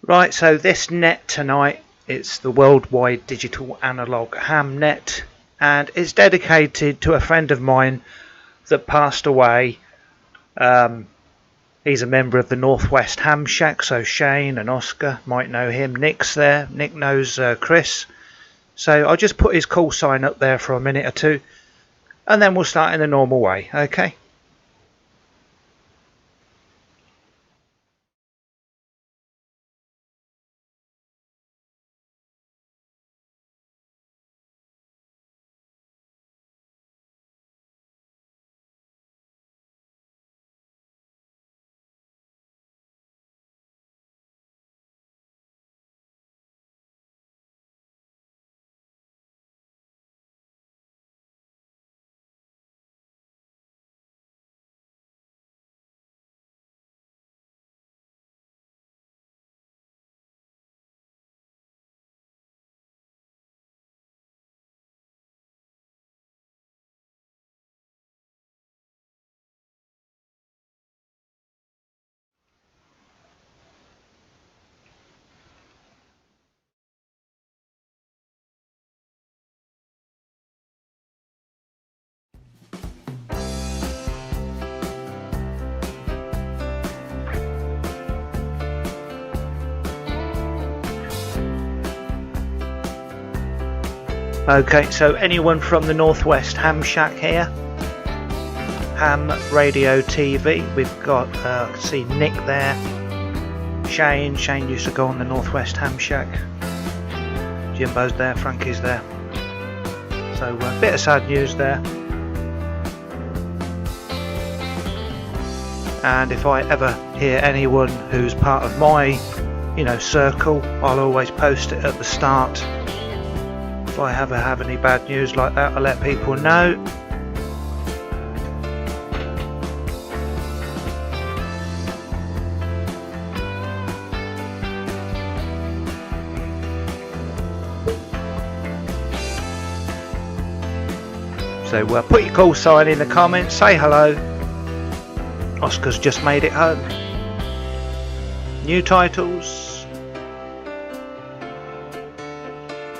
Right, so this net tonight, it's the Worldwide Digital Analog Ham Net, and it's dedicated to a friend of mine that passed away. He's a member of the Northwest Ham Shack, so Shane and Oscar might know him. Nick's there. Nick knows Chris. So I'll just put his call sign up there for a minute or two, and then we'll start in the normal way, okay? Okay, so anyone from the Northwest Ham Shack here? Ham Radio TV. We've got, I can see Nick there. Shane used to go on the Northwest Ham Shack. Jimbo's there, Frankie's there. So a bit of sad news there. And if I ever hear anyone who's part of my, circle, I'll always post it at the start. If I ever have any bad news like that, I'll let people know. So put your call sign in the comments, say hello. Oscar's just made it home. New titles.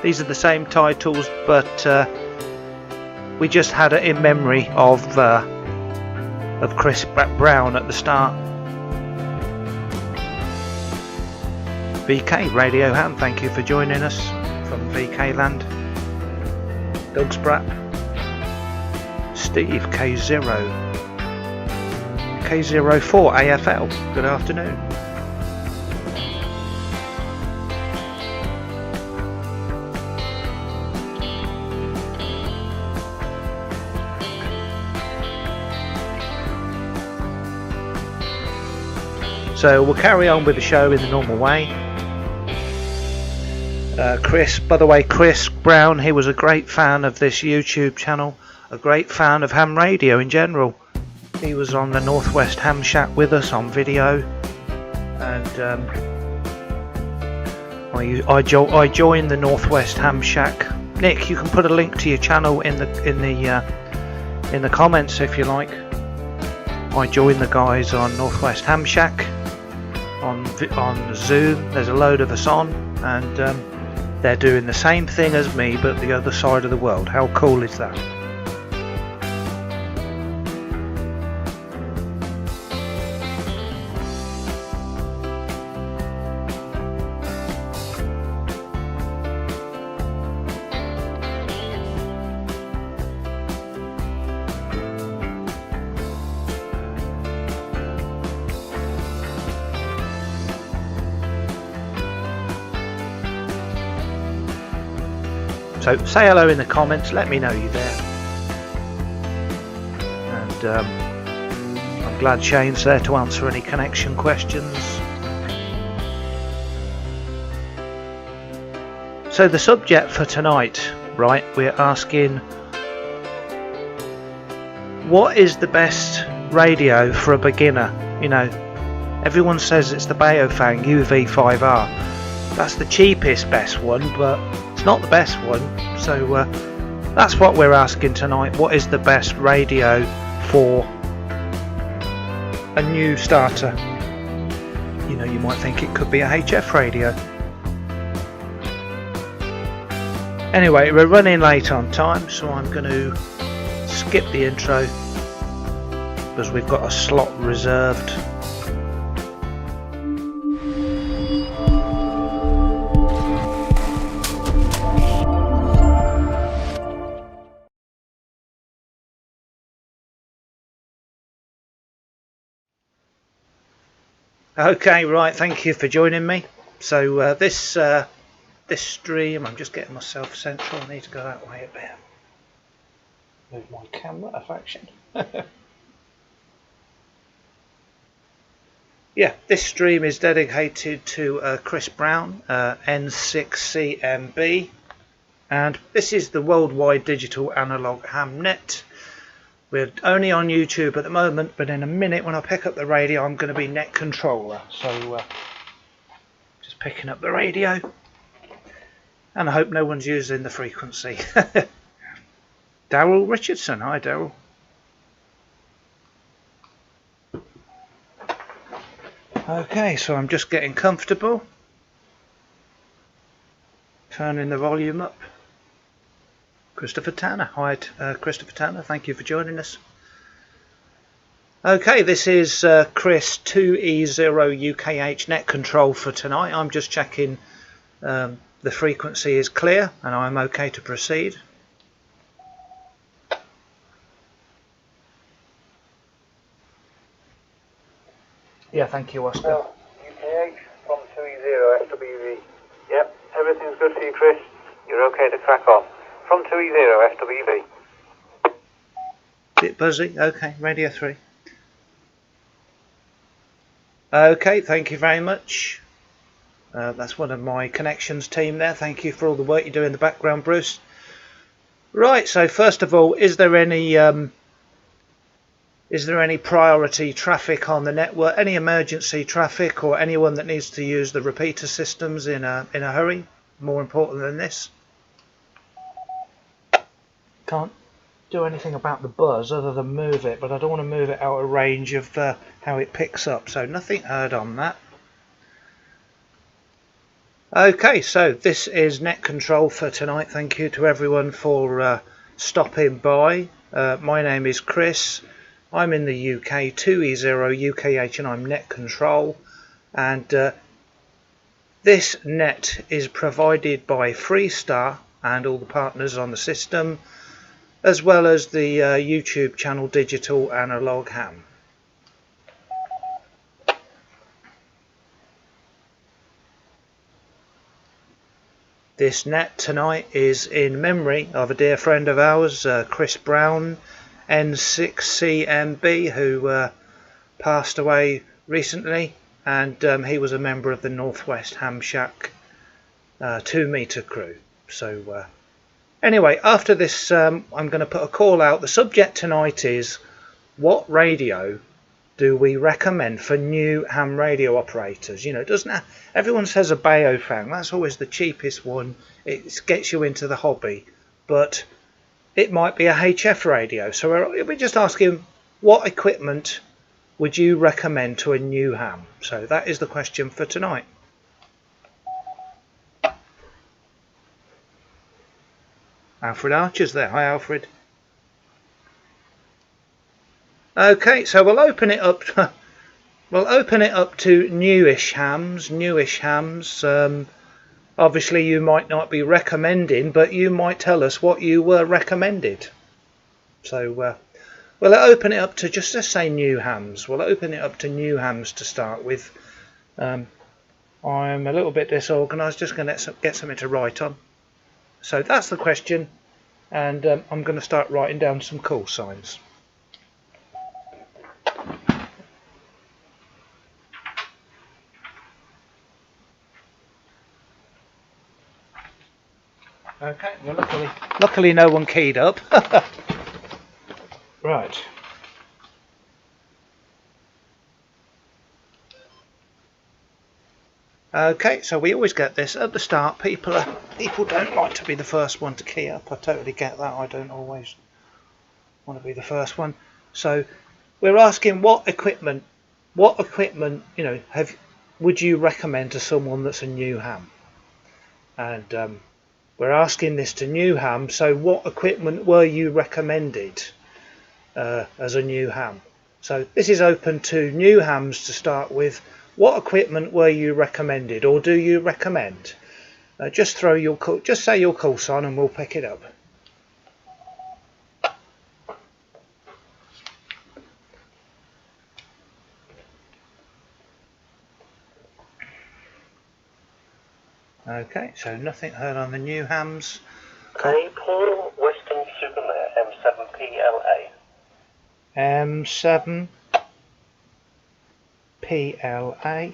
These are the same titles, but we just had it in memory of Chris Brown at the start. VK Radio Ham, thank you for joining us from VK Land. Doug Spratt, Steve K04 AFL, good afternoon. So we'll carry on with the show in the normal way. Chris, by the way, Chris Brown, he was a great fan of this YouTube channel, a great fan of ham radio in general. He was on the Northwest Ham Shack with us on video, and I joined the Northwest Ham Shack. Nick, you can put a link to your channel in the comments if you like. I joined the guys on Northwest Ham Shack on Zoom. There's a load of us on, and they're doing the same thing as me but the other side of the world. How cool is that? So say hello in the comments, let me know you're there. And I'm glad Shane's there to answer any connection questions. So the subject for tonight, right, we're asking, what is the best radio for a beginner? Everyone says it's the Baofeng UV5R. That's the cheapest, best one, but it's not the best one. So that's what we're asking tonight. What is the best radio for a new starter? you know, you might think it could be a HF radio. Anyway, we're running late on time, so I'm going to skip the intro because we've got a slot reserved. Okay, right, thank you for joining me. So this stream, I'm just getting myself central. I need to go that way a bit. Move my camera a fraction. Yeah, this stream is dedicated to Chris Brown, N6CMB, and this is the worldwide digital analog ham net. We're only on YouTube at the moment, but in a minute when I pick up the radio I'm going to be net controller. So just picking up the radio, and I hope no one's using the frequency. Daryl Richardson, hi Daryl. Okay, so I'm just getting comfortable, turning the volume up. Christopher Tanner, hi Christopher Tanner, thank you for joining us. Okay, this is Chris 2E0 UKH net control for tonight. I'm just checking the frequency is clear and I'm okay to proceed. Yeah, thank you, Oscar. Well, UKH from 2E0 SWV. Yep, everything's good for you, Chris. You're okay to crack on. From 2E0 SWV. Bit buzzy. Okay, Radio 3. Okay, thank you very much. That's one of my connections team there. Thank you for all the work you do in the background, Bruce. Right, so first of all, is there any priority traffic on the network? Any emergency traffic or anyone that needs to use the repeater systems in a hurry? More important than this? Can't do anything about the buzz other than move it, but I don't want to move it out of range of how it picks up, so nothing heard on that. Okay, so this is net control for tonight. Thank you to everyone for stopping by. My name is Chris. I'm in the UK, 2E0 UKH, and I'm net control. And this net is provided by Freestar and all the partners on the system, as well as the YouTube channel Digital Analog Ham. This net tonight is in memory of a dear friend of ours, Chris Brown, N6CMB, who passed away recently, and he was a member of the Northwest Ham Shack 2-meter crew. So anyway, after this I'm going to put a call out. The subject tonight is, what radio do we recommend for new ham radio operators? You know, everyone says a Baofeng, that's always the cheapest one. It gets you into the hobby, but it might be a HF radio. So we're just asking, what equipment would you recommend to a new ham? So that is the question for tonight. Alfred Archer's there. Hi, Alfred. Okay, so we'll open it up. We'll open it up to newish hams. Obviously, you might not be recommending, but you might tell us what you were recommended. So we'll open it up to, just to say, new hams. We'll open it up to new hams to start with. I'm a little bit disorganised. Just going to get something to write on. So that's the question, and I'm going to start writing down some call signs. Okay, well luckily no one keyed up. Right. Okay, so we always get this at the start. People don't like to be the first one to key up. I totally get that. I don't always want to be the first one. So we're asking what equipment, you know, would you recommend to someone that's a new ham? And we're asking this to new ham, so what equipment were you recommended as a new ham? So this is open to new hams to start with. What equipment were you recommended, or do you recommend? Just say your call sign and we'll pick it up. Okay, so nothing heard on the new hams. Hey, Paul, Western Supermare, M7PLA. M7PLA.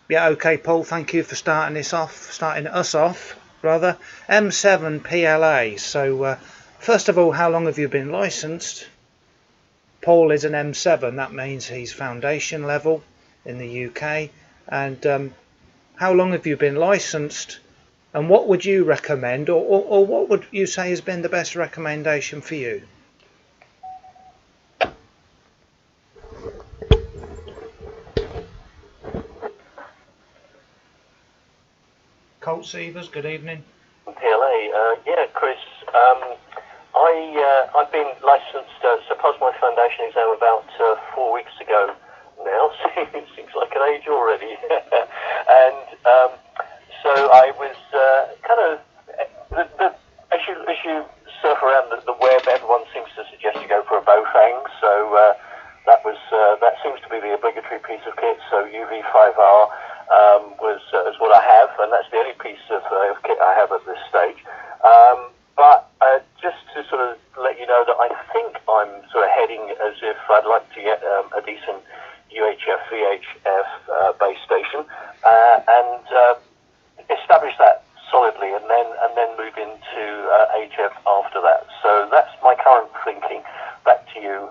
Yeah, okay, Paul, thank you for starting us off, M7PLA. So, first of all, how long have you been licensed? Paul is an M7, that means he's foundation level in the UK. And how long have you been licensed? And what would you recommend, or what would you say has been the best recommendation for you? Colt Sievers, good evening. PLA, yeah, Chris. I've been licensed, so passed my foundation exam about 4 weeks ago now. It seems like an age already. And so I was as you surf around the web, everyone seems to suggest you go for a Bowfang. So that seems to be the obligatory piece of kit. So UV5R is what I have, and that's the only piece of kit I have at this stage. But just to sort of let you know that I think I'm sort of heading as if I'd like to get a decent UHF VHF base station and establish that solidly, and then move into HF after that. So that's my current thinking. Back to you,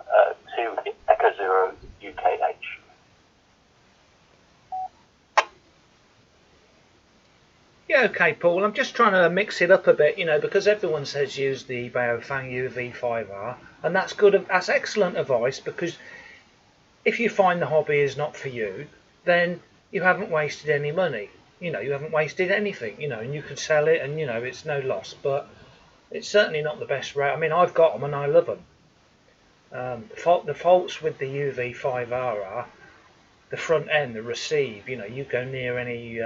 to Echo Zero UKH. Yeah, okay, Paul. I'm just trying to mix it up a bit, because everyone says use the Baofeng UV5R, and that's good. That's excellent advice, because if you find the hobby is not for you, then you haven't wasted any money. You haven't wasted anything. And you can sell it, and it's no loss. But it's certainly not the best route. I mean, I've got them and I love them. The faults with the UV5R are the front end, the receive. You go near any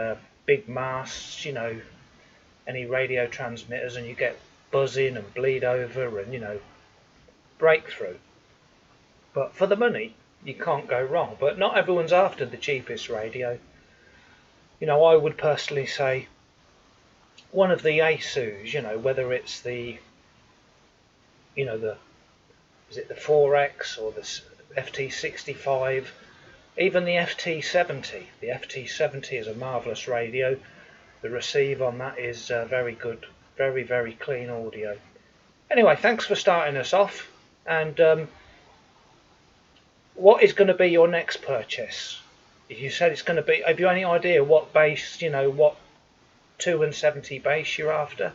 big masts, any radio transmitters, and you get buzzing and bleed over and breakthrough. But for the money, you can't go wrong. But not everyone's after the cheapest radio. I would personally say one of the ASUs, whether it's the is it the 4X or the FT65, even the FT70. The FT70 is a marvellous radio. The receive on that is very good, very, very clean audio. Anyway, thanks for starting us off. And what is going to be your next purchase? If you said it's going to be, have you any idea what base, what 270 base you're after?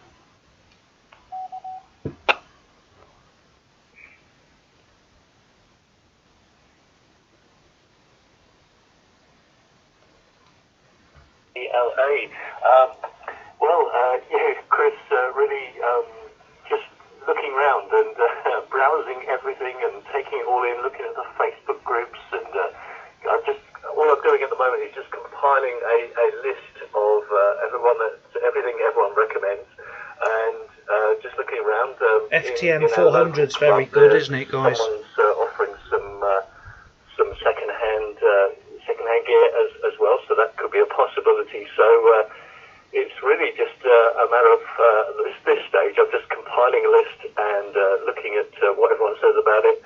PLA. Yeah, Chris, really just looking around and browsing everything and taking it all in, looking at the Facebook groups, and all I'm doing at the moment is just compiling a list of everything everyone recommends, and just looking around. FTM 400 is very good, isn't it, guys? Someone's offering some second-hand gear as well, so that could be a possibility. So it's really just a matter of this stage. I'm just compiling a list and looking at what everyone says about it,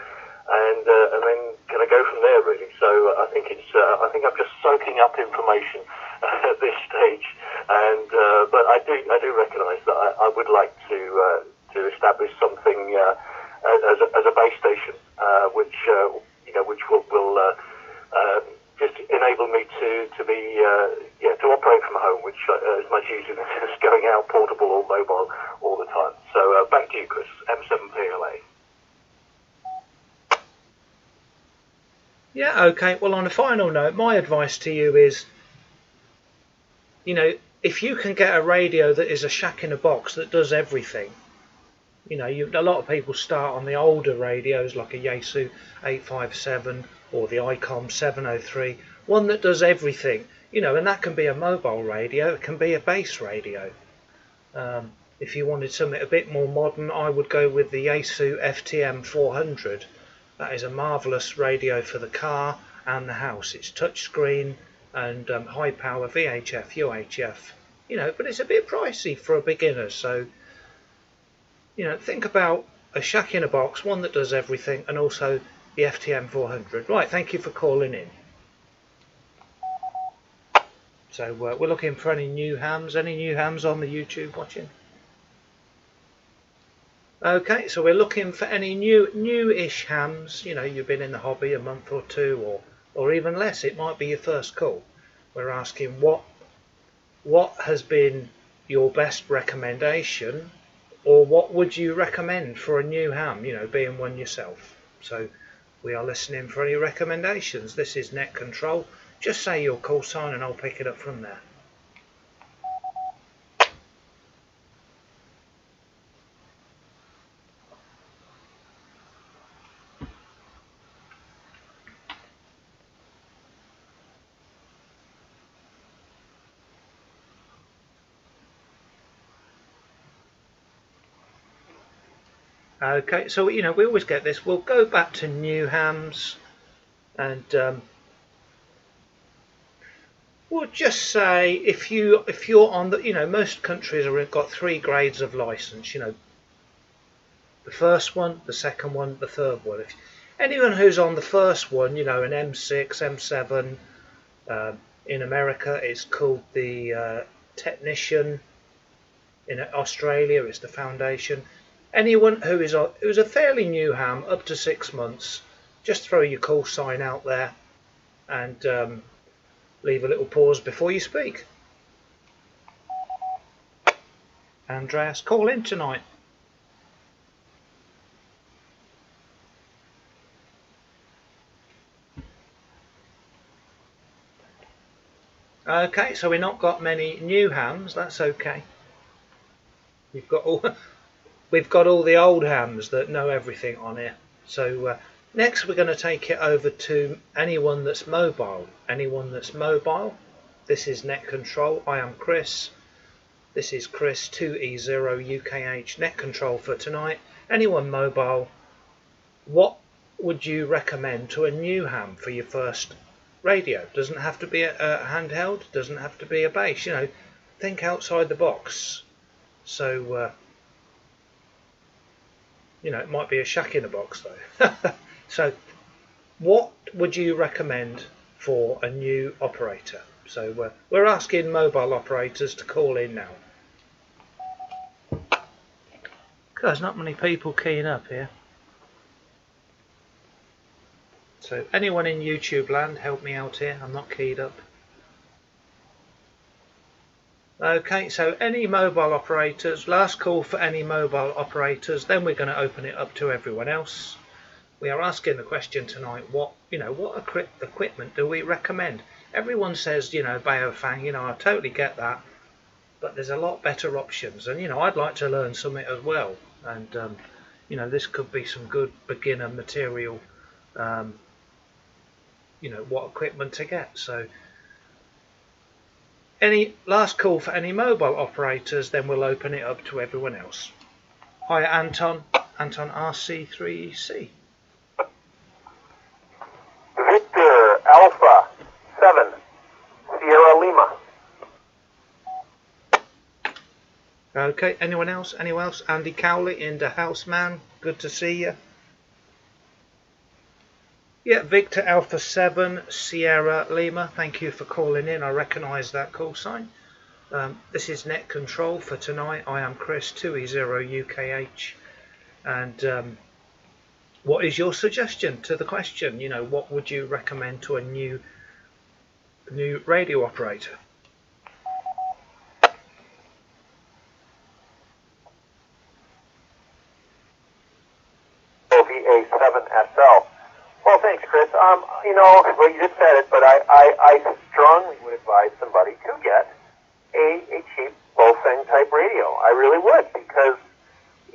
and then going to go from there, really. So I think I'm just soaking up information at this stage, and but I do recognise that I would like to establish something as a base station, which will just enable me to be to operate from home, which is much easier than just going out portable or mobile all the time. So back to you, Chris. M7PLA. Yeah, okay. Well, on a final note, my advice to you is, you know, if you can get a radio that is a shack in a box that does everything, you know, a lot of people start on the older radios like a Yaesu 857 or the ICOM 703, one that does everything, you know, and that can be a mobile radio, it can be a base radio. If you wanted something a bit more modern, I would go with the Yaesu FTM 400. That is a marvellous radio for the car and the house. It's touchscreen and high power VHF, UHF, you know, but it's a bit pricey for a beginner. So, you know, think about a shack in a box, one that does everything, and also the FTM 400. Right, thank you for calling in. So we're looking for any new hams. Any new hams on the YouTube watching? Okay, so we're looking for any new-ish hams. You know, you've been in the hobby a month or two, or even less. It might be your first call. We're asking what has been your best recommendation, or what would you recommend for a new ham? You know, being one yourself. So we are listening for any recommendations. This is Net Control. Just say your call sign and I'll pick it up from there. Okay, so you know we always get this. We'll go back to new hams, and we'll just say if you're on the, you know, most countries have got 3 grades of license. You know, the first one, the second one, the third one. If anyone who's on the first one, you know, an M6, M7, in America it's called the technician. In Australia it's the foundation. Anyone who's a fairly new ham, up to 6 months, just throw your call sign out there and leave a little pause before you speak. Andreas, call in tonight. Okay, so we've not got many new hams. That's okay. We've got all the old hams that know everything on here. So next we're going to take it over to anyone that's mobile. Anyone that's mobile. This is Net Control. I am Chris. This is Chris 2E0UKH. Net Control for tonight. Anyone mobile. What would you recommend to a new ham for your first radio? Doesn't have to be a handheld. Doesn't have to be a base. You know, think outside the box. So you know, it might be a shack in a box though. So what would you recommend for a new operator? So we're asking mobile operators to call in now. There's not many people keying up here. So anyone in YouTube land, help me out here. I'm not keyed up. Okay, so any mobile operators, last call for any mobile operators, then we're going to open it up to everyone else. We are asking the question tonight, what equipment do we recommend? Everyone says, you know, Baofeng, you know, I totally get that, but there's a lot better options, and you know, I'd like to learn something as well, and you know, this could be some good beginner material, you know, what equipment to get. So any last call for any mobile operators, then we'll open it up to everyone else. Hi Anton RC3C. Victor Alpha 7 Sierra Lima. Okay, anyone else? Anyone else? Andy Cowley in the house, man. Good to see you. Yeah, Victor Alpha 7 Sierra Lima. Thank you for calling in. I recognise that call sign. This is Net Control for tonight. I am Chris 2E0UKH. And what is your suggestion to the question? You know, what would you recommend to a new radio operator? VA7SL. Well, thanks, Chris. you know, well, you just said it, but I strongly would advise somebody to get a cheap Bofeng type radio. I really would, because,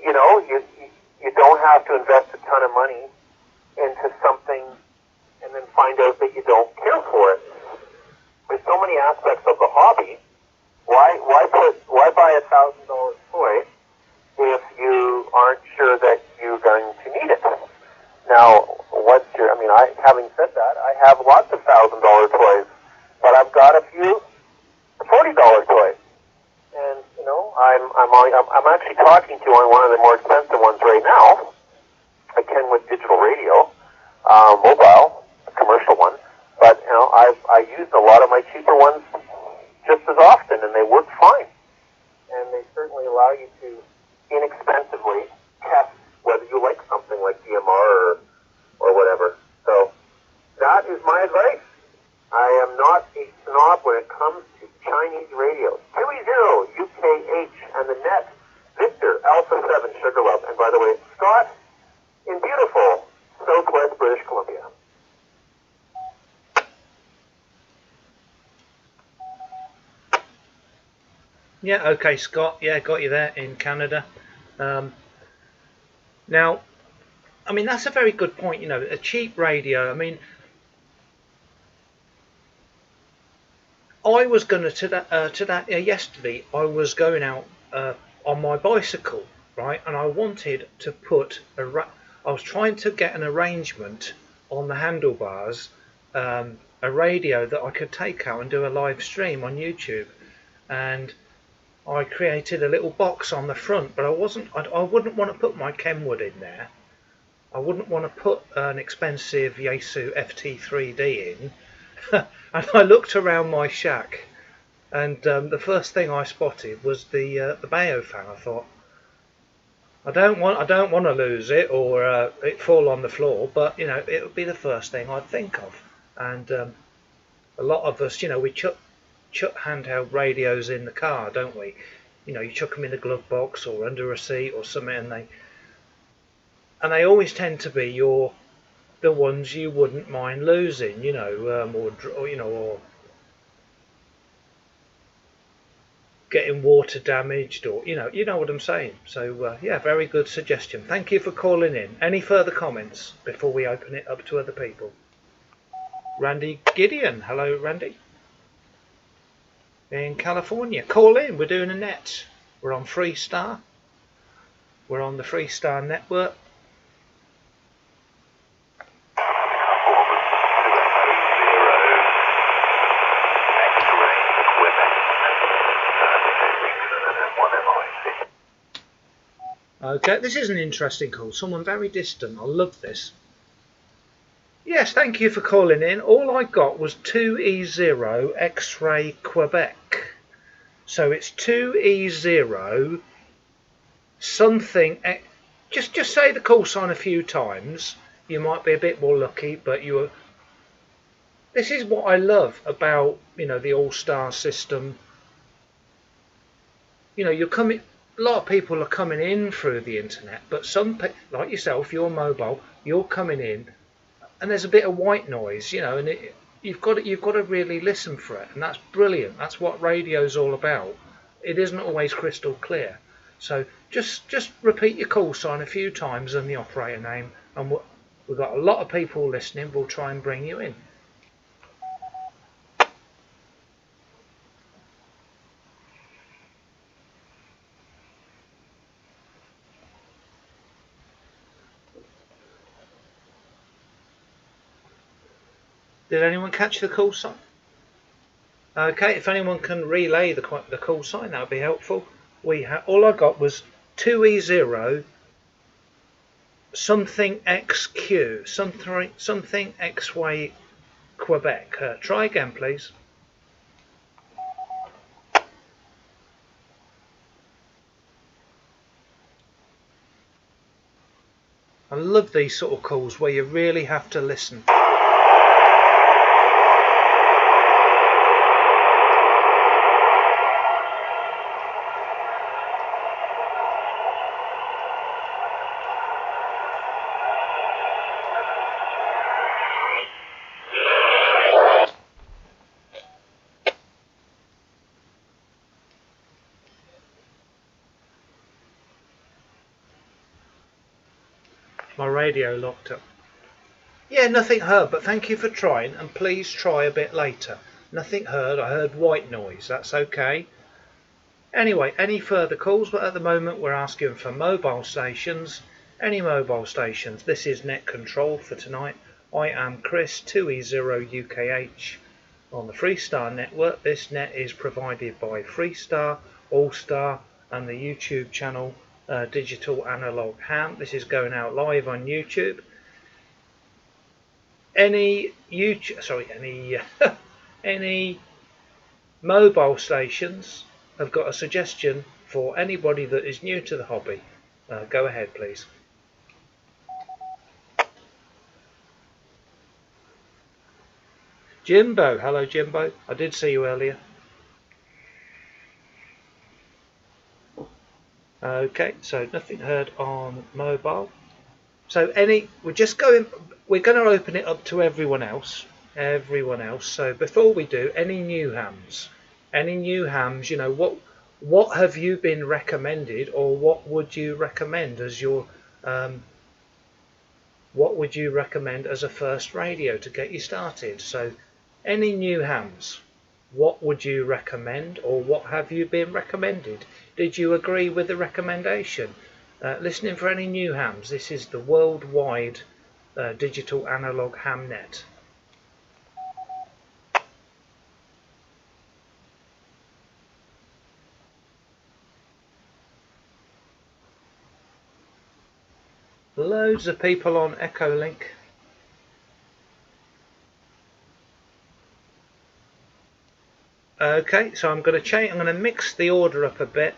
you know, you don't have to invest a ton of money into something and then find out that you don't care for it. There's so many aspects of the hobby. Why buy $1,000 toy if you aren't sure that you're going to need it? Now, having said that, I have lots of $1,000 toys, but I've got a few $40 toys. And, you know, I'm actually talking to on one of the more expensive ones right now, a Kenwood digital radio, mobile, a commercial one. But, you know, I used a lot of my cheaper ones just as often, and they work fine. And they certainly allow you to inexpensively test whether you like something like DMR or whatever. So that is my advice. I am not a snob when it comes to Chinese radios. 2E0, UKH, and the net, Victor, Alpha 7, Sugarlove. And by the way, Scott, in beautiful Southwest British Columbia. Yeah, okay, Scott. Yeah, got you there in Canada. Now, I mean, that's a very good point. You know, a cheap radio. I mean, I was going to that yesterday. I was going out on my bicycle, right, and I wanted to put I was trying to get an arrangement on the handlebars, a radio that I could take out and do a live stream on YouTube, and I created a little box on the front, but I wouldn't want to put my Kenwood in there. I wouldn't want to put an expensive Yaesu FT3D in. And I looked around my shack, and the first thing I spotted was the Bayo fan. I thought, I don't want to lose it or it fall on the floor, but you know, it would be the first thing I'd think of. And a lot of us, you know, we chuck handheld radios in the car, don't we? You know, you chuck them in the glove box or under a seat or something, and they always tend to be the ones you wouldn't mind losing, you know, or getting water damaged, or you know what I'm saying. So yeah, very good suggestion. Thank you for calling in. Any further comments before we open it up to other people? Randy Gideon, hello Randy. In California, call in. We're doing a net. We're on Freestar. We're on the Freestar network. Okay, this is an interesting call. Someone very distant. I love this. Yes, thank you for calling in. All I got was 2E0 X-Ray Quebec. So it's 2E0 something. Just say the call sign a few times. You might be a bit more lucky, but this is what I love about, you know, the All-Star system. You know, you're coming. A lot of people are coming in through the internet, but some, like yourself, you're mobile. You're coming in. And there's a bit of white noise, you know, and you've got to really listen for it, and that's brilliant. That's what radio's all about. It isn't always crystal clear, so just repeat your call sign a few times and the operator name, and we've got a lot of people listening. We'll try and bring you in. Did anyone catch the call sign? Okay, if anyone can relay the call sign, that would be helpful. All I got was 2E0 something XQ, something X-Way Quebec. Try again, please. I love these sort of calls where you really have to listen. My radio locked up. Yeah, nothing heard, but thank you for trying, and please try a bit later. Nothing heard. I heard white noise. That's okay. Anyway, any further calls? But at the moment we're asking for mobile stations. Any mobile stations. This is net control for tonight. I am Chris 2E0UKH on the Freestar network. This net is provided by Freestar, Allstar, and the YouTube channel Digital Analog Ham. This is going out live on YouTube. Any mobile stations have got a suggestion for anybody that is new to the hobby. Go ahead, please. Jimbo, hello Jimbo. I did see you earlier. Okay, so nothing heard on mobile. So we're going to open it up to everyone else. So before we do, any new hams, you know, what have you been recommended, or what would you recommend as your what would you recommend as a first radio to get you started? So any new hams, what would you recommend, or what have you been recommended? Did you agree with the recommendation? Listening for any new hams. This is the worldwide digital analog ham net. Loads of people on Echolink. Okay, so I'm going to mix the order up a bit.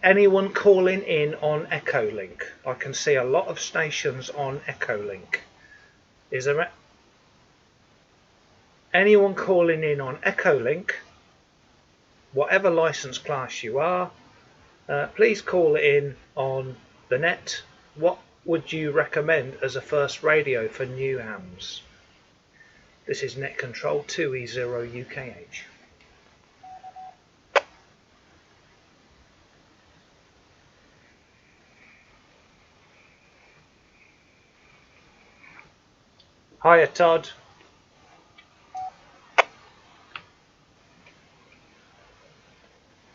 Anyone calling in on Echolink? I can see a lot of stations on Echolink. Is there anyone calling in on Echolink? Whatever license class you are, please call in on the net. What would you recommend as a first radio for new hams? This is Net Control 2E0UKH. Hiya Todd.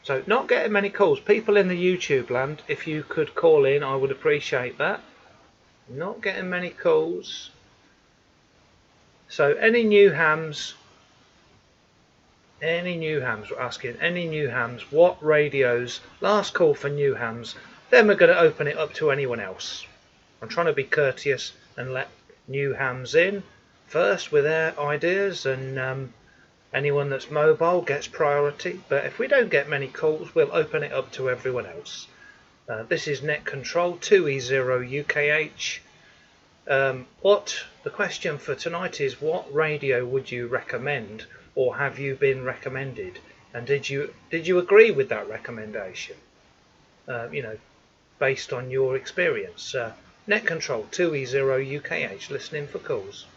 So not getting many calls. People in the YouTube land, if you could call in, I would appreciate that. Not getting many calls. So any new hams, we're asking any new hams, what radios, last call for new hams, then we're going to open it up to anyone else. I'm trying to be courteous and let new hams in first with their ideas, and anyone that's mobile gets priority, but if we don't get many calls, we'll open it up to everyone else. This is Net Control 2E0UKH. The question for tonight is, what radio would you recommend, or have you been recommended, and did you agree with that recommendation? You know, based on your experience. Net Control 2E0UKH, listening for calls.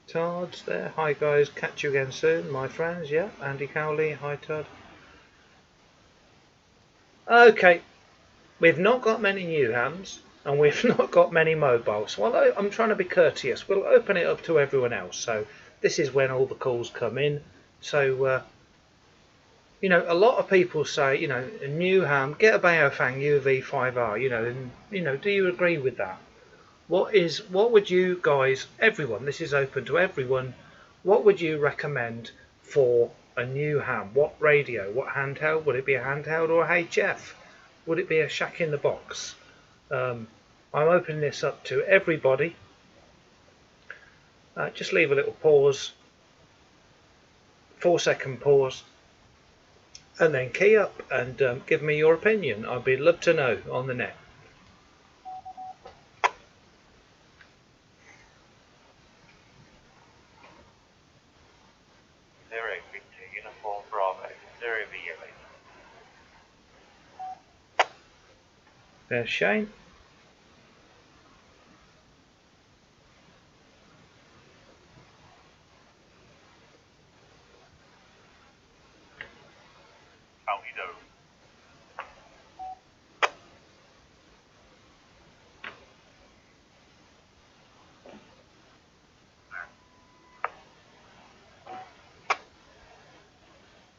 Todd's there. Hi guys, catch you again soon, my friends. Yeah, Andy Cowley. Hi Todd. Okay, we've not got many new hams, and we've not got many mobiles. Well, I'm trying to be courteous. We'll open it up to everyone else. So this is when all the calls come in. So you know, a lot of people say, you know, a new ham, get a Baofeng UV5R. You know, and you know, do you agree with that? What would you guys, everyone, this is open to everyone, what would you recommend for a new ham? What radio? What handheld? Would it be a handheld or a HF? Would it be a shack in the box? I'm opening this up to everybody. Just leave a little pause, 4-second pause, and then key up and give me your opinion. I'd be love to know on the net. There's Shane. Bounty Dome.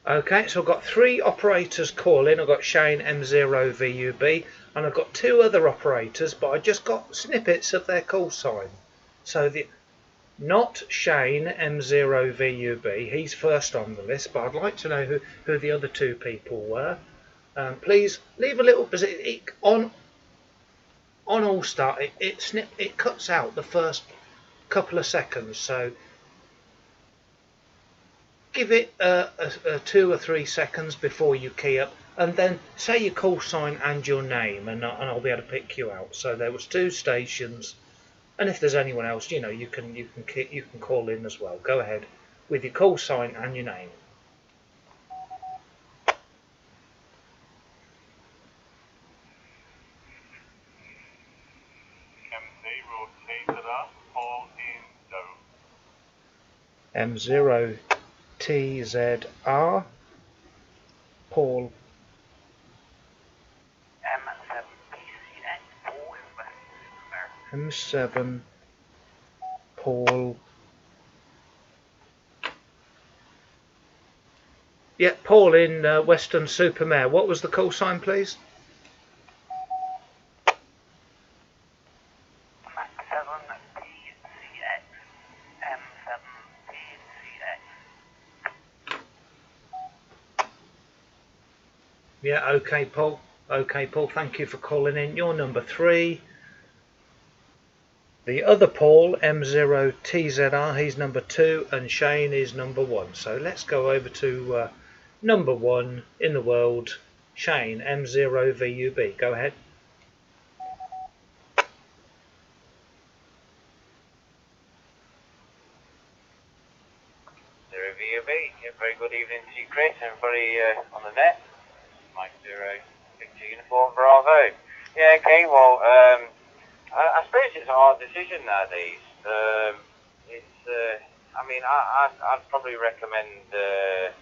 Okay, so I've got 3 operators calling. I've got Shane M0VUB, and I've got 2 other operators, but I just got snippets of their call sign. So not Shane M0VUB, he's first on the list, but I'd like to know who the other 2 people were. Please leave a little, because on All Start it cuts out the first couple of seconds, so give it 2 or 3 seconds before you key up, and then say your call sign and your name, and I'll be able to pick you out. So there was 2 stations, and if there's anyone else, you know, you can call in as well. Go ahead with your call sign and your name. M0TZR, Paul. M7 Paul. Yeah, Paul in Western Supermare. What was the call sign, please? Yeah, okay, Paul. Okay, Paul, thank you for calling in. You're number 3. The other Paul, M0TZR, he's number 2, and Shane is number 1. So let's go over to number 1 in the world, Shane, M0VUB. Go ahead. VUB. Yeah, very good evening to you, Chris, everybody on the net. Mike 0, Victor Uniform Bravo. Yeah, okay, well, I suppose it's a hard decision nowadays. I mean, I'd probably recommend the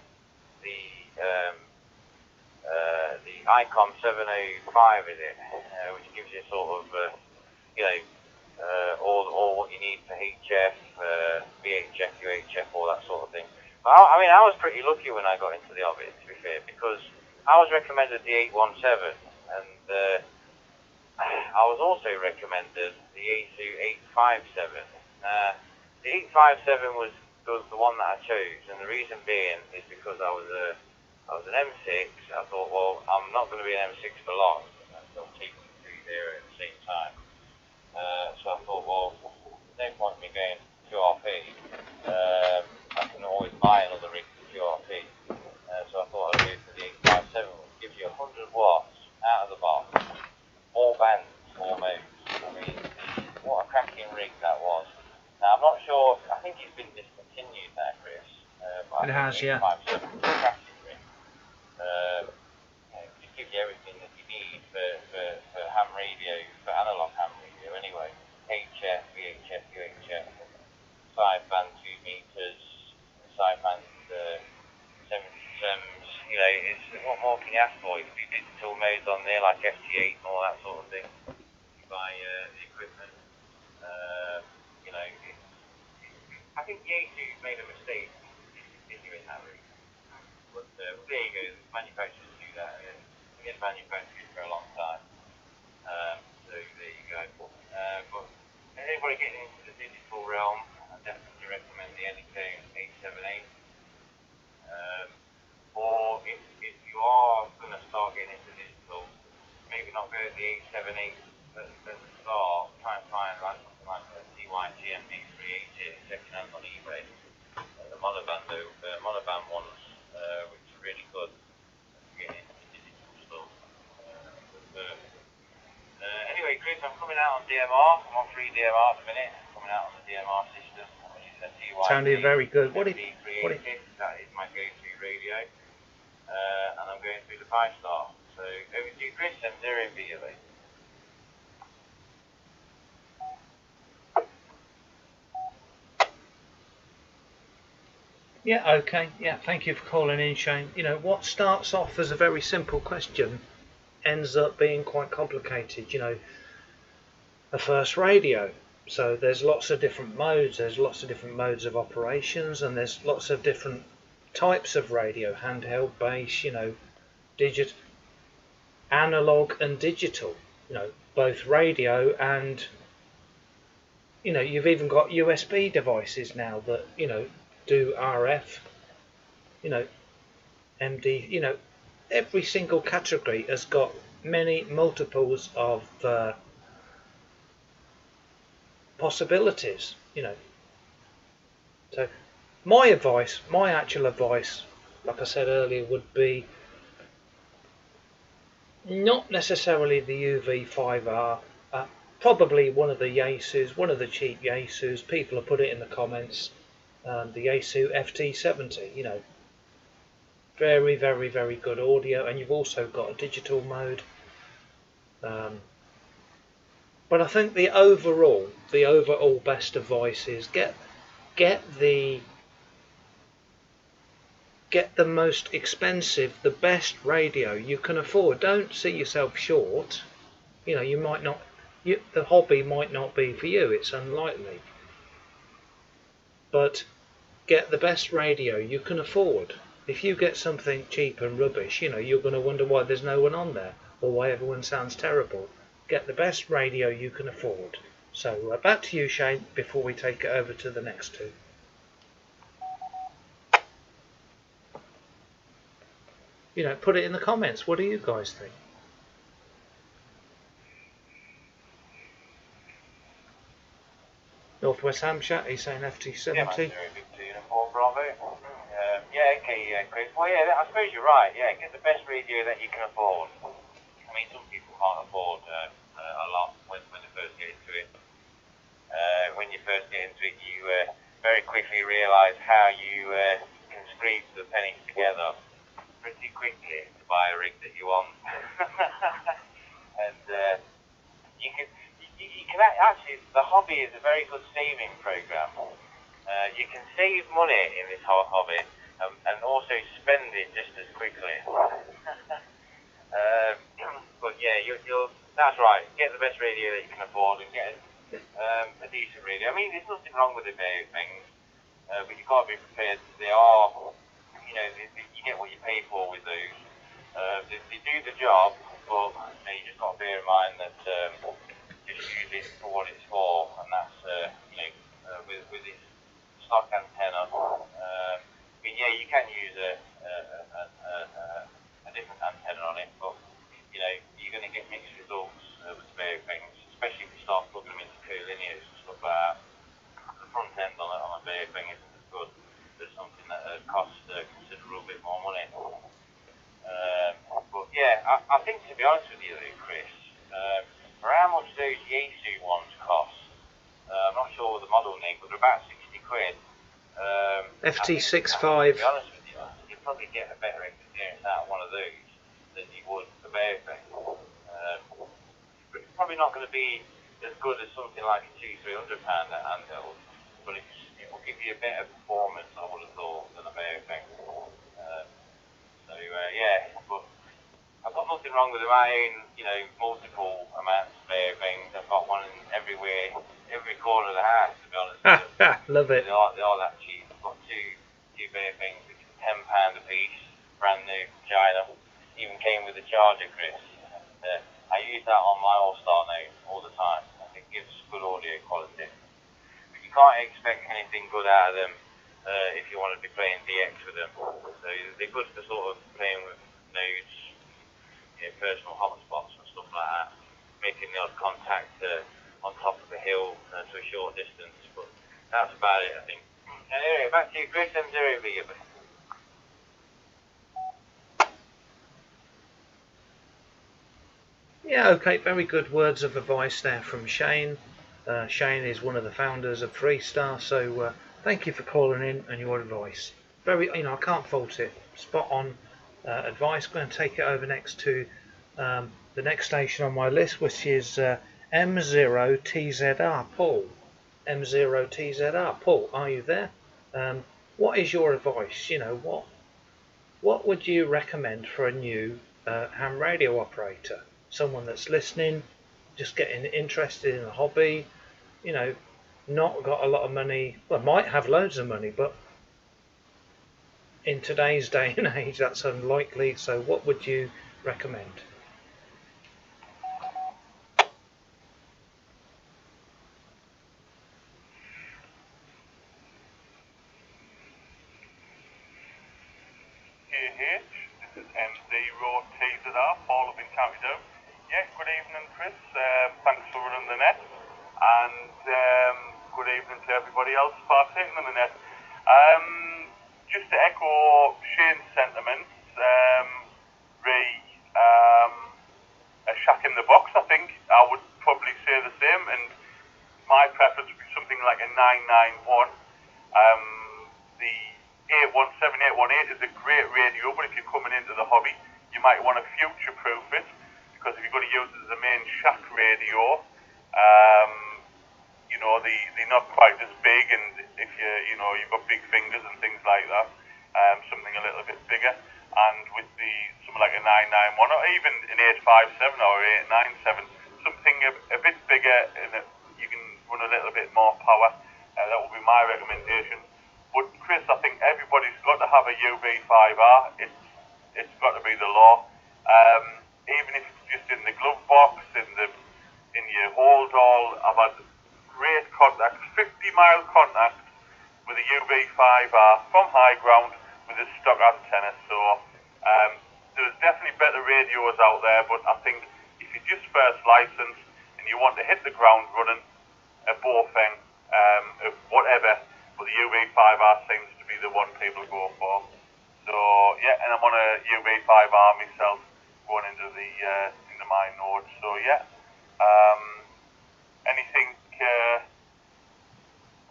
ICOM 705, is it? Which gives you sort of, you know, all what you need for HF, VHF, UHF, all that sort of thing. But I mean, I was pretty lucky when I got into the Orbit, to be fair, because I was recommended the 817, and I was also recommended the A2857. The 857 was the one that I chose, and the reason being is because I was an M6. I thought, well, I'm not going to be an M6 for long. I'll take 30 at the same time. So I thought, well, no point in me going QRP. I can always buy another rig for QRP. So I thought I'd go for the 857, which gives you 100 watts out of the box. All bands, all modes. I mean, what a cracking rig that was. Now, I'm not sure, I think it's been discontinued now, Chris. But It has, yeah. 857 is a cracking rig. It gives you everything that you need for ham radio, for analog ham radio anyway. HF, VHF, UHF, sideband 2 meters, sideband 77s, you know, what more can you ask for? You can do digital modes on there like FT8 and all that sort of thing. You buy the equipment, you know, I think the A2 made a mistake continuing that route. But there you go, manufacturers do that, and it's been manufactured for a long time. So there you go. But anybody getting into the digital realm, I definitely recommend the Analogue 878. Or if you are going to start getting into digital, maybe not go to the 878 at the start, try and find like something like a CYTM D380 second hand on eBay. The monoband ones, which are really good to get into digital stuff. Anyway, Chris, I'm coming out on DMR. I'm on free DMR at the minute. I'm coming out on the DMR system. Sounded very good. What that is my go-to radio. And I'm going through the 5-star. So over to you, Chris, and 0VUB. Yeah, okay. Yeah, thank you for calling in, Shane. You know, what starts off as a very simple question ends up being quite complicated. You know, a first radio. So there's lots of different modes. There's lots of different modes of operations, and there's lots of different types of radio: handheld, base. You know, digit, analog, and digital. You know, both radio and you've even got USB devices now that do RF. You know, MD. Every single category has got many multiples of possibilities. So my actual advice, like I said earlier, would be not necessarily the UV5R. Probably one of the Yaesus, one of the cheap Yaesus. People have put it in the comments. The Yaesu FT70. Very, very, very good audio, and you've also got a digital mode. But I think the overall best advice is get the most expensive, the best radio you can afford. Don't see yourself short. You might not. The hobby might not be for you. It's unlikely. But get the best radio you can afford. If you get something cheap and rubbish, you're going to wonder why there's no one on there or why everyone sounds terrible. Get the best radio you can afford. So back to you, Shane, before we take it over to the next two. Put it in the comments. What do you guys think? Northwest Hampshire, he's saying FT70. Yeah, okay, Chris. Well, yeah, I suppose you're right. Yeah, get the best radio that you can afford. I mean, some people can't afford a lot when they first get into it. When you first get into it, you very quickly realise how you can squeeze the pennies together pretty quickly to buy a rig that you want. And you can actually, the hobby is a very good saving program. You can save money in this hobby and also spend it just as quickly. But yeah, that's right. Get the best radio that you can afford and get a decent radio. I mean, there's nothing wrong with the radio things, but you've got to be prepared. They are, you get what you pay for with those. They do the job, but you just got to bear in mind that just use it for what it's for, and that's with this stock antenna. I mean, yeah, you can use a different antenna on it, but you're going to get mixed results with spare things, especially if you start plugging them into co-linears and stuff like that. The front end on a bare thing isn't as good as something that costs a considerable bit more money. But yeah, I think, to be honest with you, Chris, for how much those Yaesu ones cost, I'm not sure what the model name, but they're about 60 quid. FT65. To be honest with you, you'd probably get a better experience out of one of those than you would a bare thing. It's probably not going to be as good as something like a £200-300 handheld, but it will give you a better performance, I would have thought, than a bare thing. Yeah, but I've got nothing wrong with them. I own, multiple amounts of bare things. I've got one everywhere, every corner of the house, to be honest with you. Love it. They are that cheap. I've got two bare things, which is £10 a piece, brand new China. Even came with a charger, Chris. I use that on my All-Star note all the time. It gives good audio quality. But you can't expect anything good out of them if you want to be playing DX with them. So they're good for sort of playing with nodes, personal hotspots and stuff like that, making the odd contact on top of a hill to a short distance. But that's about it, I think. Anyway, back to you, Chris. M0V. Yeah, okay, very good words of advice there from Shane. Shane is one of the founders of Freestar, so thank you for calling in and your advice. Very, I can't fault it. Spot on advice. I'm going to take it over next to the next station on my list, which is M0TZR. Paul. M0TZR. Paul, are you there? what is your advice? You know, what would you recommend for a new ham radio operator? Someone that's listening, just getting interested in a hobby, you know, not got a lot of money, well, might have loads of money, but in today's day and age that's unlikely. So what would you recommend? This is M0TZR, Paul up in County Down. Yeah, good evening, Chris. Thanks for running the net, and good evening to everybody else partaking in the net. Just to echo Shane's sentiments, a shack in the box, I think I would probably say the same, and my preference would be something like a 991. The 817, 818 is a great radio, but if you're coming into the hobby, you might want to future-proof it, because if you're going to use it as a main shack radio, you know, they're not quite as big, and if you've got big fingers and things like that, something a little bit bigger. And with something like a 991 or even an 857 or 897, something a bit bigger, and you can run a little bit more power. That would be my recommendation. But Chris, I think everybody's got to have a UB5R. It's got to be the law. Even if it's just in the glove box, in your hold all. I've had great contacts, 50-mile contacts with a UB5R from high ground with a stock antenna. So there's definitely better radios out there, but I think if you're just first licensed and you want to hit the ground running, a Bofeng, whatever, but the UB5R seems to be the one people go for. So yeah, and I'm on a UB5R myself going into my node. So yeah, anything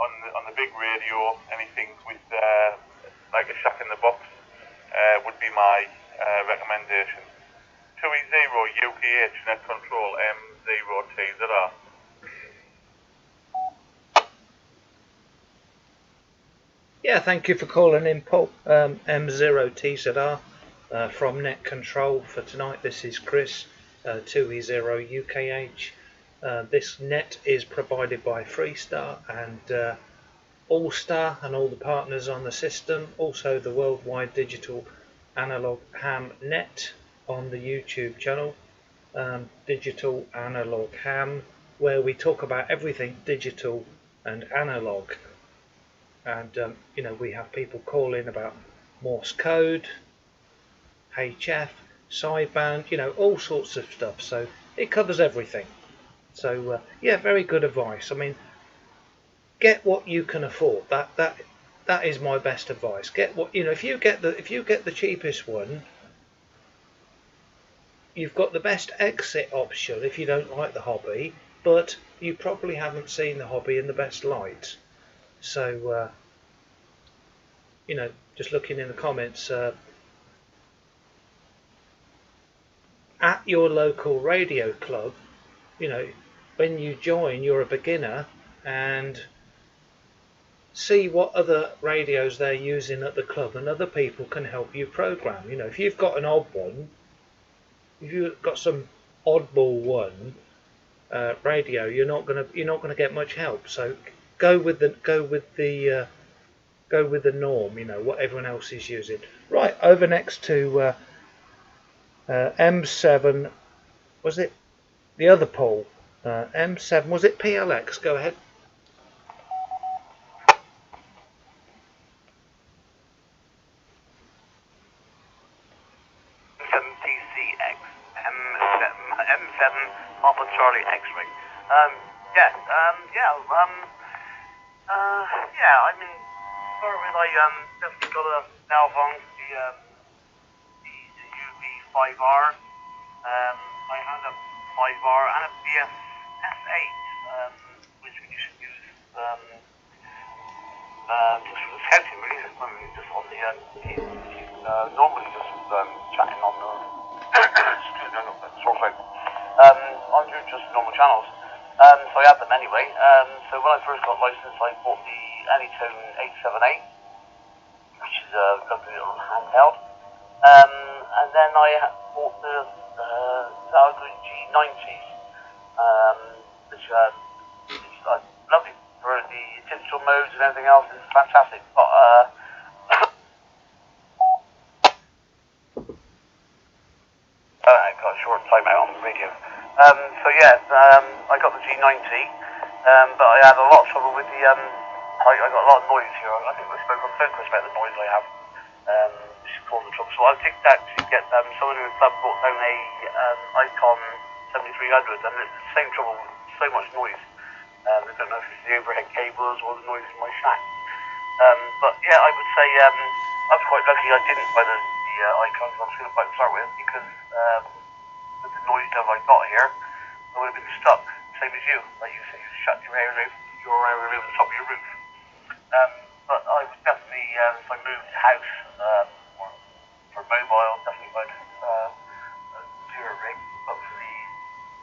on the big radio, anything with like a shack in the box would be my recommendation. 2E0 UKH net control M0TZR. Yeah, thank you for calling in, Paul. M0TZR from Net Control for tonight. This is Chris, 2E0 UKH. This net is provided by Freestar and All-Star and all the partners on the system. Also the worldwide digital analog ham net on the YouTube channel. Digital analog ham, where we talk about everything digital and analog. And we have people call in about Morse code, HF, sideband, all sorts of stuff. So it covers everything. So yeah, very good advice. I mean, get what you can afford. That is my best advice. Get what if you get the cheapest one, you've got the best exit option if you don't like the hobby, but you probably haven't seen the hobby in the best light. So, just looking in the comments, at your local radio club, when you join, you're a beginner, and see what other radios they're using at the club, and other people can help you program. If you've got an odd one, if you've got some oddball one radio, you're not gonna get much help. So go with the norm, what everyone else is using. Right, over next to M7. Was it the other Paul? M7, was it PLX? Go ahead. M7TCX, M7 Papa Charlie X-ray. I mean, start with I definitely got a Nalvong, the UB5R. I had a 5R and a BS8, which we should use just for the scouting really. I mean, just on the normally just chatting on the on just normal channels. So I had them anyway. So when I first got licensed, I bought the Anytone 878, lovely little handheld. And then I bought the Analogue G90s, which is lovely for the digital modes and everything else. It's fantastic. But I got a short time out on the radio. So yeah, I got the G90, but I had a lot of trouble with the I got a lot of noise here. I think we spoke on the phone calls about the noise I have, which is causing trouble. So I think that to get someone in the club brought down a Icon 7300, and it's the same trouble with so much noise. I don't know if it's the overhead cables or the noise in my shack. But yeah, I would say I was quite lucky I didn't buy the Icons I was going to buy to start with, because with the noise level I got here, I would have been stuck, same as you. Like you say, you shut your area over the top of your roof. But I would definitely, if I moved house or for mobile, definitely would do a rig. But for the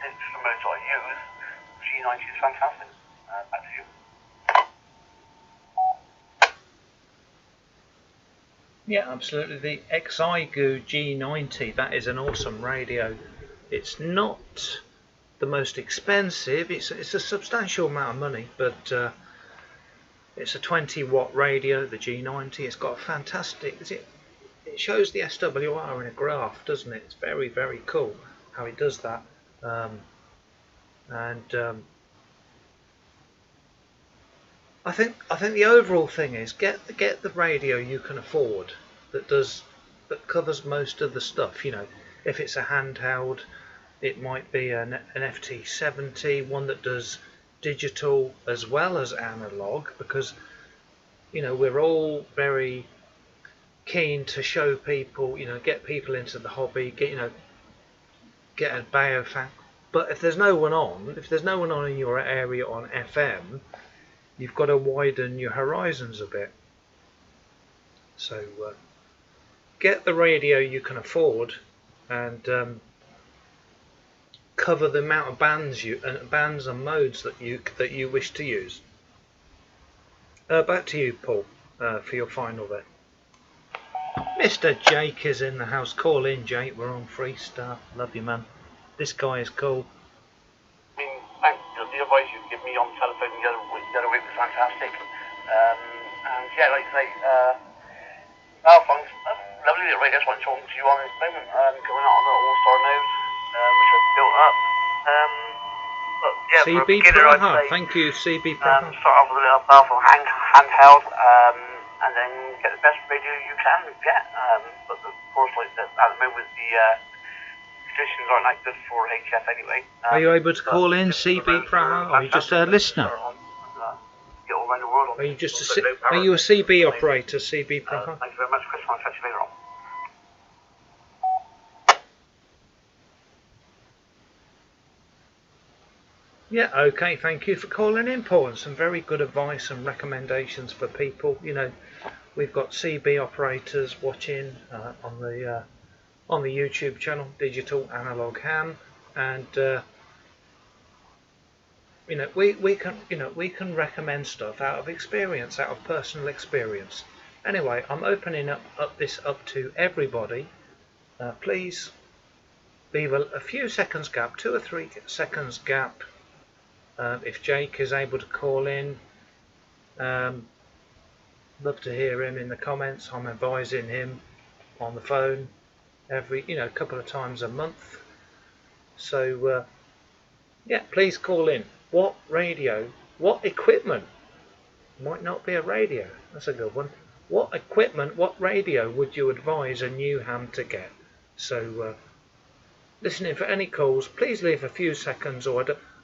instruments I use, G90 is fantastic. Back to you. Yeah, absolutely. The Xiegu G90, that is an awesome radio. It's not the most expensive, it's a substantial amount of money, but it's a 20 watt radio, the G90. It's got a fantastic, it shows the SWR in a graph, doesn't it? It's very, very cool how it does that. I think the overall thing is get the radio you can afford that covers most of the stuff. You know, if it's a handheld, it might be an FT70, one that does digital as well as analog, because you know we're all very keen to show people, you know, get people into the hobby, get a biofan. But if there's no one on in your area on FM, you've got to widen your horizons a bit. So get the radio you can afford, and cover the amount of bands and modes that you wish to use. Back to you, Paul, for your final bit. Mr. Jake is in the house. Call in, Jake. We're on Freestar. Love you, man. This guy is cool. I mean, thanks. The advice you give me on the telephone the other week was fantastic. And yeah, like you say, Alphonse, lovely little radio. That's what I'm talking to you on this moment. Going out on the All-Star nodes, which I've built up. But yeah, CB for a beginner, I'd Praha. say, Thank you, CB Praha. start off with a little powerful handheld, and then get the best radio you can get. But of course, like at the moment, the conditions aren't that good for HF anyway. Are you able to call in, CB Praha, or are you just a listener? Are you just are you a CB operator, CB Praha? Thank you very much, Chris. I'll catch you later on. Yeah, okay, thank you for calling in, Paul, and some very good advice and recommendations for people. You know, we've got CB operators watching on the YouTube channel, Digital Analog Ham, and you know, we can recommend stuff out of experience, out of personal experience. Anyway, I'm opening this up to everybody. Please leave a few seconds gap, 2 or 3 seconds gap. If Jake is able to call in, love to hear him in the comments. I'm advising him on the phone every, a couple of times a month. So yeah, please call in. What radio, what equipment, might not be a radio, that's a good one. What equipment, what radio would you advise a new ham to get? So listening for any calls, please leave a few seconds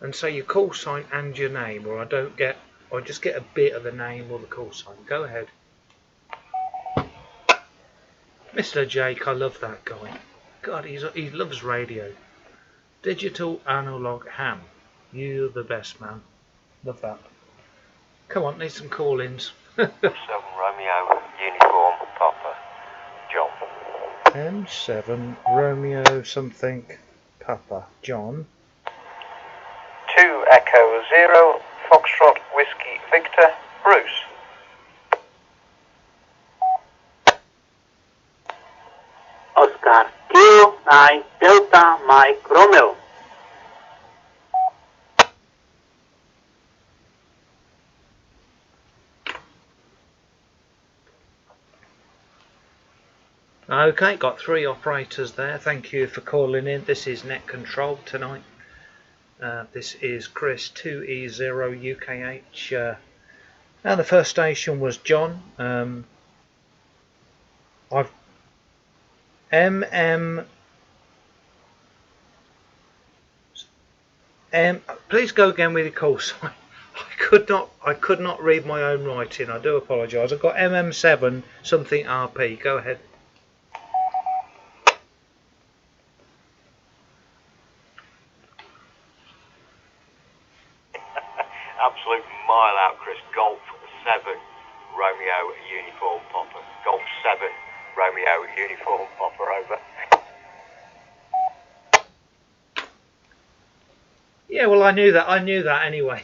and say your call sign and your name, or I just get a bit of the name or the call sign. Go ahead. Mr. Jake, I love that guy. God, he loves radio. Digital Analog Ham. You're the best, man. Love that. Come on, need some call-ins. 7 Romeo Uniform Papa John. M7 Romeo something Papa John. 2 Echo 0 Foxtrot Whiskey Victor Bruce. Oscar Kilo 9 Delta Mike Romeo. Okay, got 3 operators there. Thank you for calling in. This is Net Control tonight. This is Chris 2E0UKH. And the first station was John. I've please go again with your call sign. I could not read my own writing. I do apologise. I've got MM7 something RP. Go ahead. Absolute mile out, Chris. Golf 7 Romeo Uniform Popper. Golf 7 Romeo Uniform Popper, over. Yeah, well, I knew that anyway.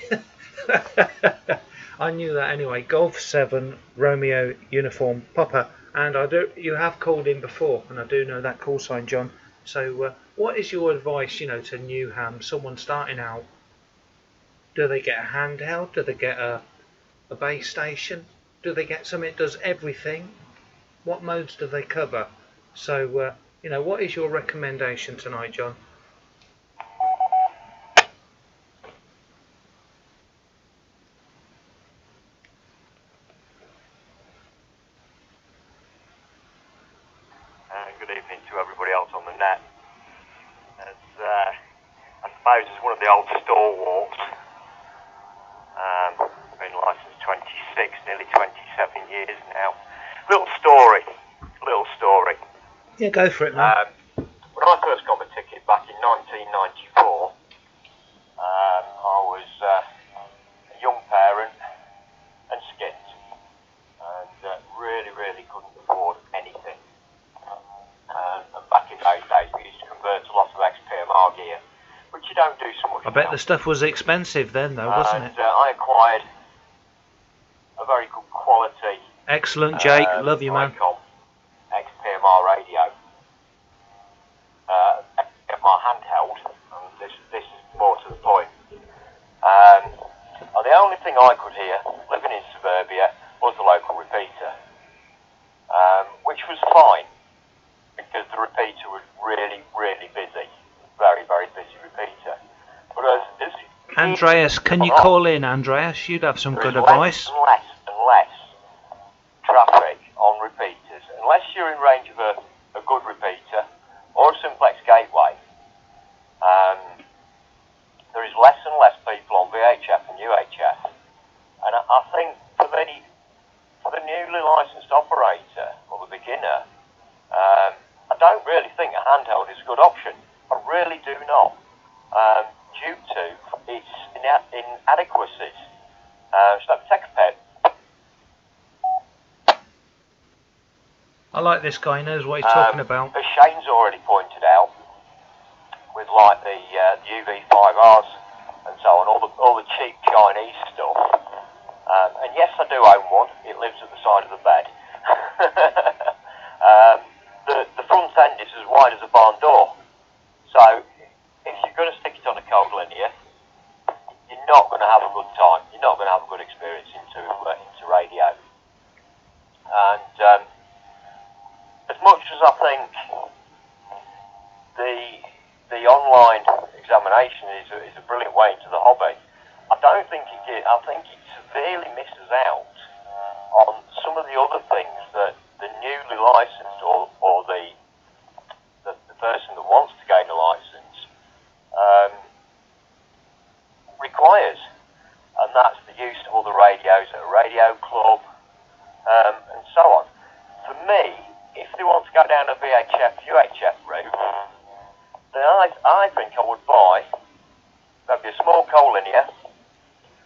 I knew that anyway. Golf 7 Romeo Uniform Popper. And you have called in before, and I do know that call sign, John. So what is your advice, to new ham, someone starting out? Do they get a handheld? Do they get a base station? Do they get something that does everything? What modes do they cover? So, what is your recommendation tonight, John? Good evening to everybody else on the net. I suppose as one of the old stalwarts, been licensed 26, nearly 27 years now. Little story. Yeah, go for it, man. When I first got my ticket back in 1994, I was a young parent and skint, and really couldn't afford anything. And back in those days, we used to convert a lot of XPMR gear, which you don't do so much. I bet the stuff was expensive then, though, wasn't it? I acquired a very good quality. Excellent, Jake. Love you, man. XPMR radio. XPMR handheld. And this is more to the point. And the only thing I could hear, living in suburbia, was the local repeater, which was fine because the repeater was really busy, very busy repeater. But as Andreas, can you call in, Andreas? You'd have some good advice. Less and less traffic on repeaters, unless you're in range of a good repeater or a simplex gateway. There is less and less people on VHF and UHF, and I think for the newly licensed operator or the beginner, I don't really think a handheld is a good option. I really do not, due to its inadequacies. So take a pen. I like this guy. He knows what he's talking about. As Shane's already pointed out, with like the UV5Rs and so on, all the cheap Chinese stuff. And yes, I do own one. It lives at the side of the bed. The front end is as wide as a barn door. So if you're going to stick it on a cold linear, you're not going to have a good time. You're not going to have a good experience into radio. And as much as I think the online examination is a brilliant way into the hobby, I don't think it did. I think it severely misses out on some of the other things that the newly licensed or the person that wants to gain a license requires, and that's the use of all the radios at a radio club and so on. For me, if they want to go down a VHF, UHF route, then I think I would buy maybe a small coal linear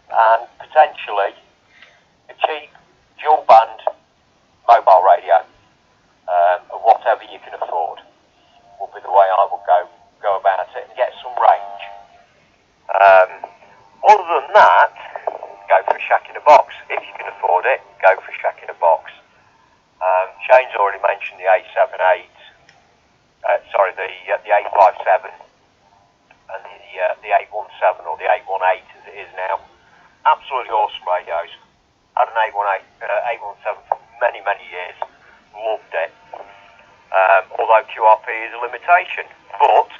and potentially a cheap dual band mobile radio of whatever you can afford would be the way I would go about it and get some range. Other than that, go for a shack in a box. If you can afford it, go for a shack in a box. Shane's already mentioned the 878 sorry, the 857 and the 817 or the 818 as it is now. Absolutely awesome radios. Had an 817 for many, many years. Loved it. Although QRP is a limitation, but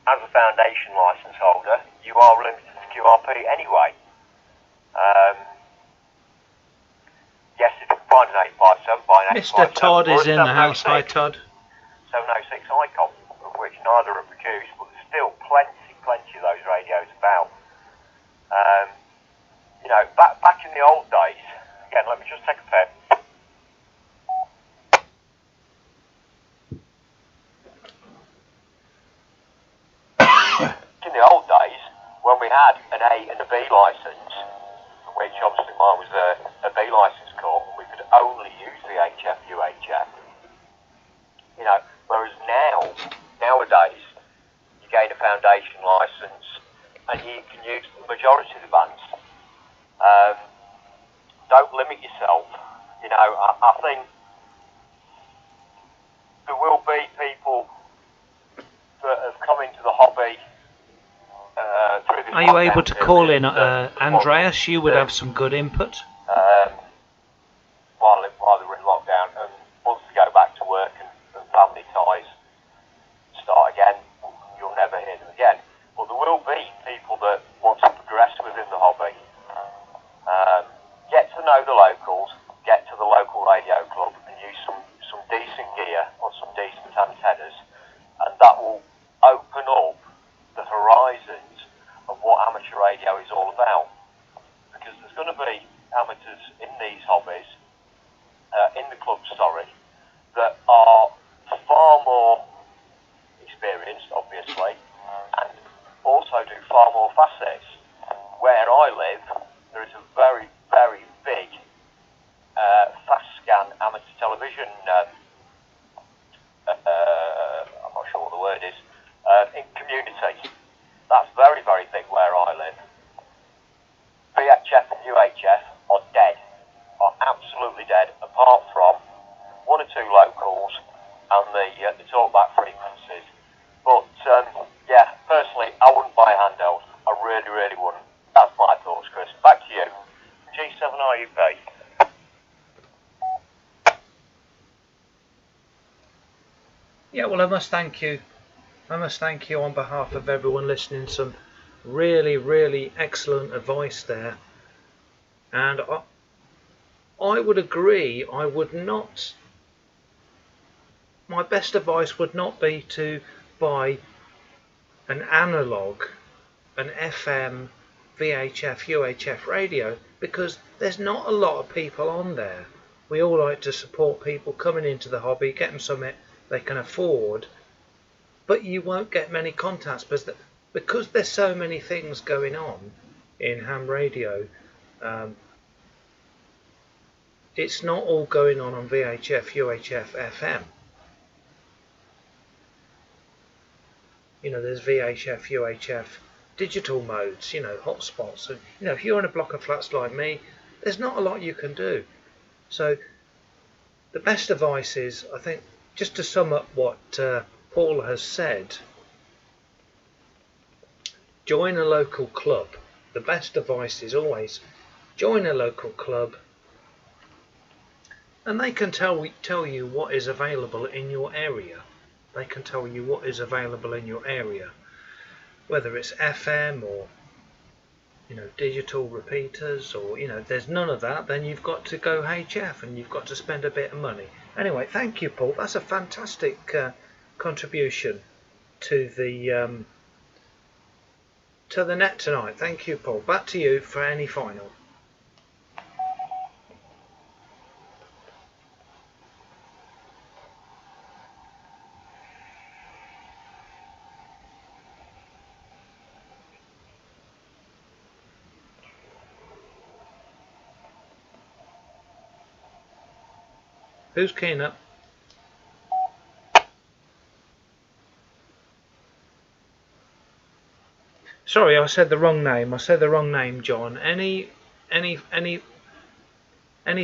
as a foundation license holder, you are limited to QRP anyway. Yes, if you can find an 857, buy an 857. Mr. Todd is in the house. Hi, Todd. 706 Icon, of which neither are produced, but there's still plenty of those radios about. You know, back in the old days, again, let me just take a pen. In the old days, when we had an A and a B license, which obviously mine was a B license corp, and we could only use the HF, UHF. You know, whereas nowadays, you gain a foundation license, and you can use the majority of the bands. Don't limit yourself. You know, I think there will be people that have come into the hobby. Are you able to call in, Andreas? You would have some good input. While they were in lockdown, and once they go back to work and family ties start again, you'll never hear them again. But there will be people that want to progress within the hobby. Get to know the locals, get to the local radio club, and use some decent gear or some decent antennas, and that will open up the horizons of what amateur radio is all about. Because there's going to be amateurs in these hobbies, in the clubs, that are far more experienced, obviously, and also do far more facets. Where I live, there is a very, very big fast scan amateur television, I'm not sure what the word is, in community. That's very, very big where I live. VHF and UHF are dead, are absolutely dead, apart from one or two locals and the talkback frequencies. But yeah, personally, I wouldn't buy a handheld. I really, really wouldn't. That's my thoughts, Chris. Back to you. G7RUP. Yeah, well, I must thank you. I must thank you on behalf of everyone listening. Some really, really excellent advice there. And I would agree. I would not. My best advice would not be to buy an analog, an FM, VHF, UHF radio, because there's not a lot of people on there. We all like to support people coming into the hobby, get them something they can afford, but you won't get many contacts because there's so many things going on in ham radio. It's not all going on VHF, UHF, FM. You know, there's VHF, UHF, digital modes, you know, hotspots. And, you know, if you're in a block of flats like me, there's not a lot you can do. So the best advice is, I think, just to sum up what Paul has said, join a local club. The best advice is always join a local club, and they can tell you what is available in your area. They can tell you what is available in your area, whether it's FM or, you know, digital repeaters, or, you know, there's none of that, then you've got to go HF and you've got to spend a bit of money. Anyway, thank you, Paul. That's a fantastic contribution to the net tonight. Thank you, Paul. Back to you for any final. Who's keying up? Sorry, I said the wrong name. I said the wrong name, John. Any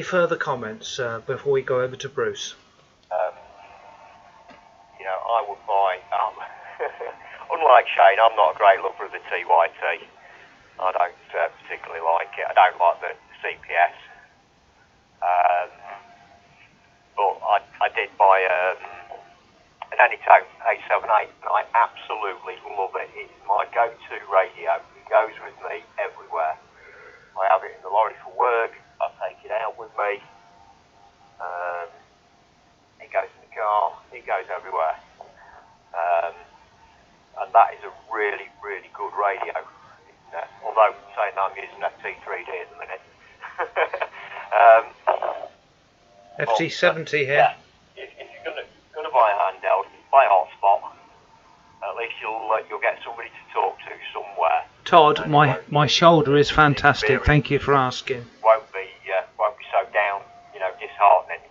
further comments before we go over to Bruce? You know, I would buy, unlike Shane, I'm not a great lover of the TYT. I don't particularly like it. I don't like the CPS. But I did buy an Analogue 878, and I absolutely love it. It's my go-to radio. It goes with me everywhere. I have it in the lorry for work. I take it out with me. It goes in the car. It goes everywhere. And that is a really, really good radio. Although saying that, I'm using that T3D at the minute. FT70 here. Yeah, if you're gonna buy a handheld, buy a hotspot. At least you'll get somebody to talk to somewhere. Todd, my shoulder is fantastic. Thank you for asking. Won't be so down, disheartening.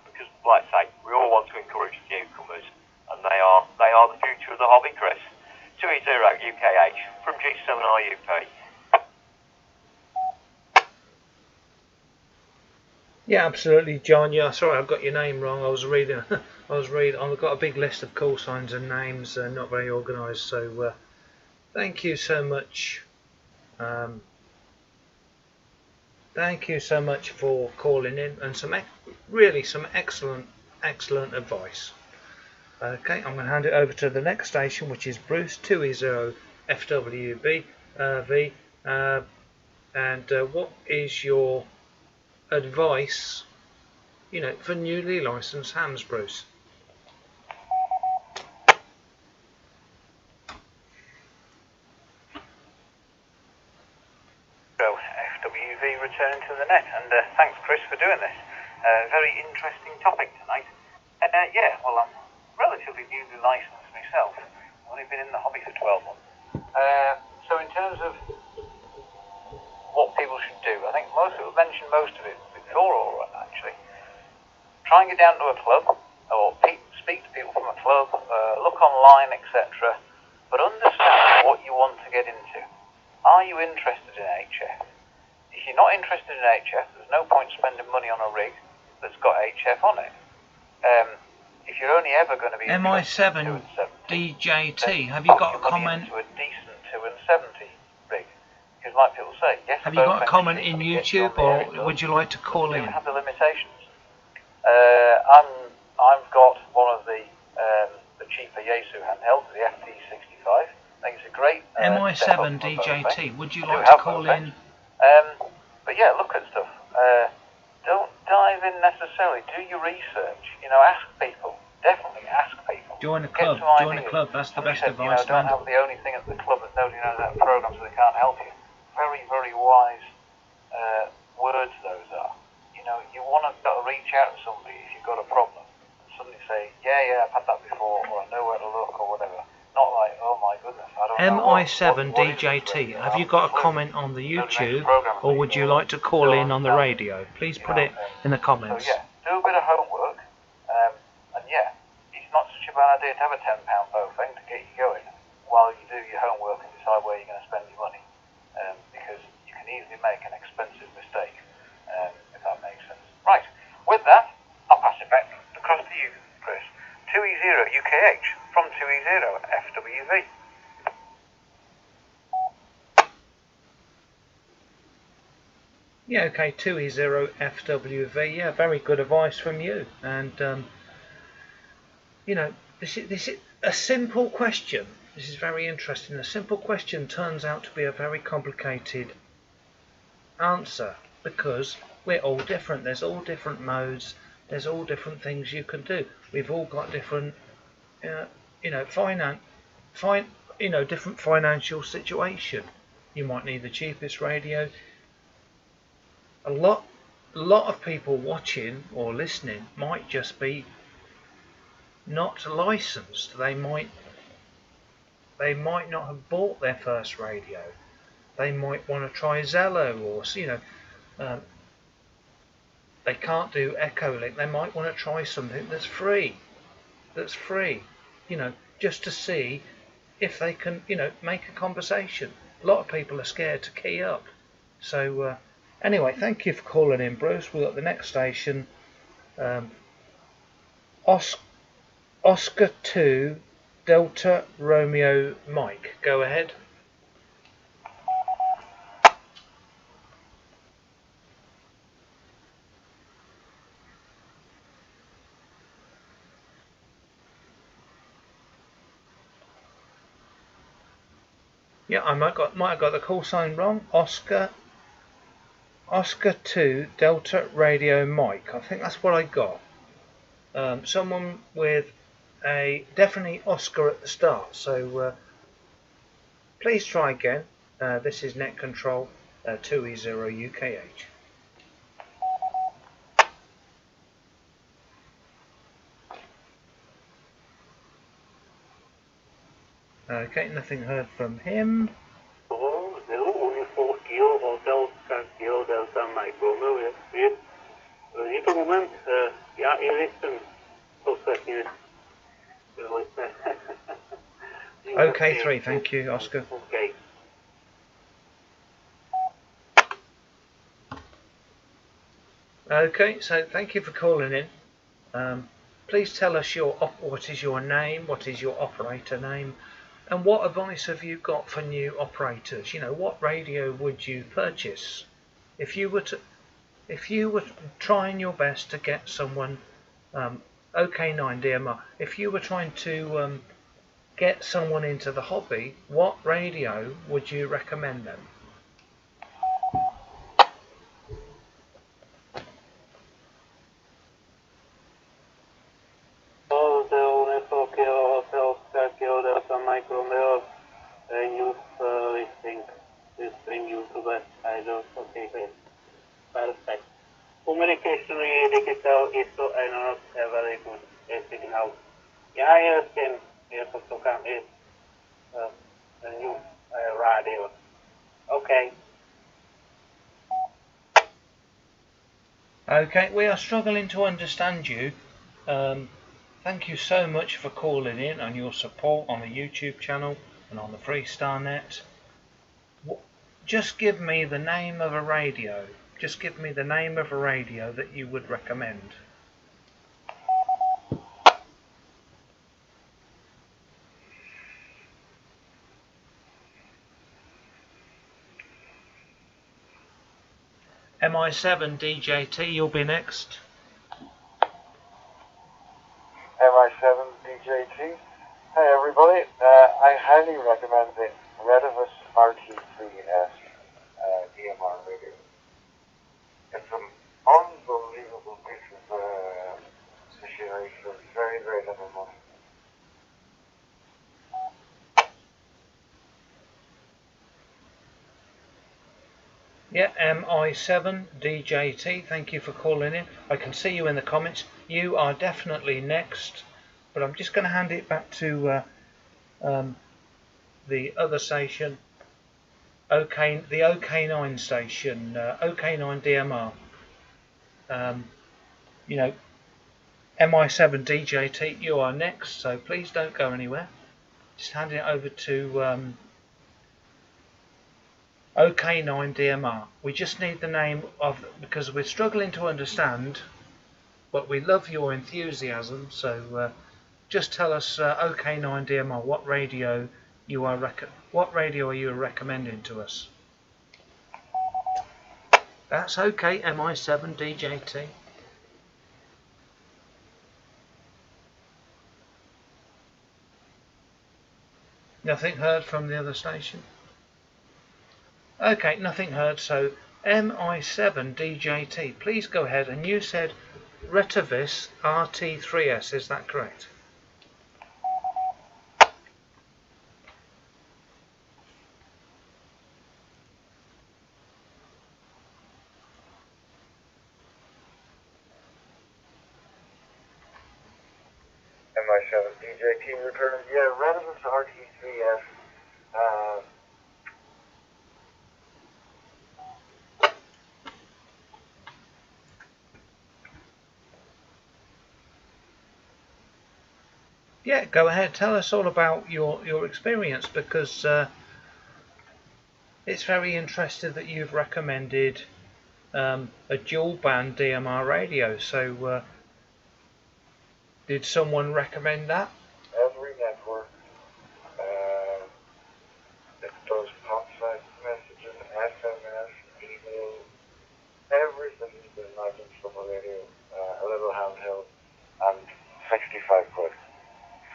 Because, like I say, we all want to encourage newcomers, and they are the future of the hobby, Chris. 280 UKH from G7RUP. Yeah, absolutely, John. Yeah, sorry, I've got your name wrong. I was reading. I've got a big list of call signs and names, not very organised. So, thank you so much. Thank you so much for calling in and some excellent advice. Okay, I'm going to hand it over to the next station, which is Bruce 2E0 FWB V. And what is your advice, for newly licensed hams, Bruce? FWV returning to the net, and thanks, Chris, for doing this. Very interesting topic tonight. Well, I'm relatively newly licensed myself. I've only been in the hobby for 12 months. So in terms of what people should do, I think most people mentioned most of it before, actually. Try and get down to a club, or speak to people from a club, look online, etc. But understand what you want to get into. Are you interested in HF? If you're not interested in HF, there's no point spending money on a rig that's got HF on it. If you're only ever going to be MI7 DJT, have you got a comment? Into a decent 270 rig, because like people say, yes. Have you got a comment in YouTube, or would you like to call in? Have the limitations. I've got one of the cheaper Yaesu handhelds, the FT65. I think it's a great MI7 DJT. Would you like to call in? But yeah, look at stuff. Don't dive in necessarily. Do your research. Ask people. Definitely ask people. Join a club. Join a club. That's the best advice. Don't have the only thing at the club that nobody knows about programs, so they can't help you. Very, very wise words those are. You want to reach out to somebody if you've got a problem. Somebody say, yeah, I've had that before, or I know where to look, or whatever. Not like, oh my goodness, I don't know. MI7 DJT, have you got a comment on the YouTube, or would you like to call in on the radio? Please put it in the comments. So yeah, do a bit of homework, and yeah, it's not such a bad idea to have a £10 bow thing to get you going while you do your homework and decide where you're going to spend your money, because you can easily make an expensive mistake, if that makes sense. Right, with that, I'll pass it back across to you, Chris. 2E0 UKH from 2E0 FWV. Yeah, okay, 2E0 FWV. Yeah, very good advice from you. And this is a simple question. This is very interesting. A simple question turns out to be a very complicated answer, because we're all different. There's all different modes. There's all different things you can do. We've all got different, different financial situation. You might need the cheapest radio. A lot of people watching or listening might just be not licensed. They might not have bought their first radio. They might want to try Zello, or they can't do Echolink. They might want to try something that's free. Just to see if they can, make a conversation. A lot of people are scared to key up. So anyway, thank you for calling in, Bruce. We've got the next station, Oscar 2 Delta Romeo Mike. Go ahead. Yeah, I might have got the call sign wrong. Oscar 2 Delta Radio Mike. I think that's what I got. Someone with a definitely Oscar at the start. So please try again. This is Net Control 2E0 UKH. Okay, nothing heard from him. Hello, only 4 kilo, Hotel Kilo Delta Mike Romeo, yes, yes. Niet op het moment, ja, hier is een software hier. Okay, 3, thank you, Oscar. Okay. Okay, so thank you for calling in. Please tell us what is your name, what is your operator name, and what advice have you got for new operators? You know, what radio would you purchase if you were trying your best to get someone OK9 DMR? If you were trying to get someone into the hobby, what radio would you recommend them? Mike Romeo, use listing. This bring you to best idol. Okay, great. Perfect. Communication digital is so not very good. Signal. Yeah, yes, can yes, to come is a new radio. Okay. Okay, we are struggling to understand you. Thank you so much for calling in and your support on the YouTube channel and on the Freestar Net. Just give me the name of a radio. Just give me the name of a radio that you would recommend. MI7 DJT, you'll be next. MI7 DJT. Hey everybody, I highly recommend the Redivus RT3S DMR radio. It's an unbelievable piece of machinery for very, very little money. Yeah, MI7 DJT, thank you for calling in. I can see you in the comments. You are definitely next, but I'm just going to hand it back to the other station, the OK9 station, OK9 DMR. You know, MI7 DJT, you are next, so please don't go anywhere. Just handing it over to OK9 DMR. We just need the name of, because we're struggling to understand, but we love your enthusiasm, so just tell us OK9 DMR, what radio are you recommending to us? That's okay, MI7 DJT. Nothing heard from the other station? Okay, nothing heard, so MI7 DJT, please go ahead. And you said Redivus RT3S, is that correct? MI7 DJT returning, yeah, Redivus RT3S. Yeah, go ahead. Tell us all about your experience, because it's very interesting that you've recommended a dual band DMR radio. So Did someone recommend that? Every network that does contact messages, SMS, email, everything you can imagine from a radio, a little handheld, and 65 quid.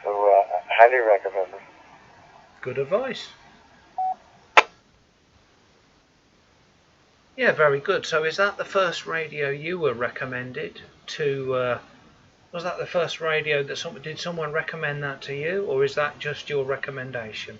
So I highly recommend it. Good advice. Yeah, very good. So is that the first radio you were recommended to? Was that the first radio that did someone recommend that to you, or is that just your recommendation?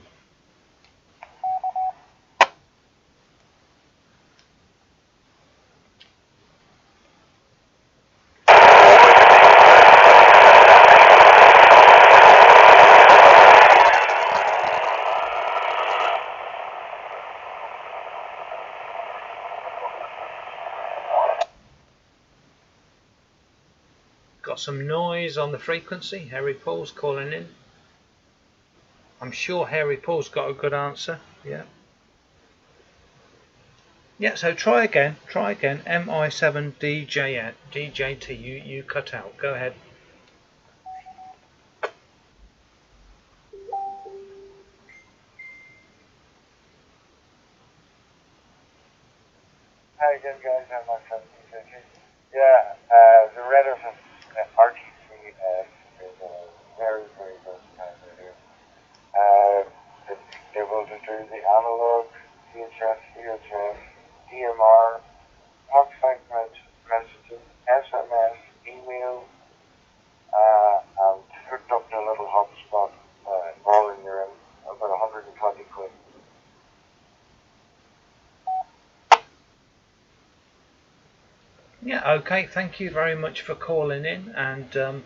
Got some noise on the frequency. Harry Paul's calling in. I'm sure Harry Paul's got a good answer. Yeah. Yeah, so try again. MI7DJT. You cut out. Go ahead. Hi again, guys. MI7DJT. Yeah, the Red of RTCS is a very, very versatile radio. It's able to do the analog, VHF, DMR, contact messages, SMS, email, and hooked up to a little hotspot, all in your about 120 quid. Yeah, okay, thank you very much for calling in, and I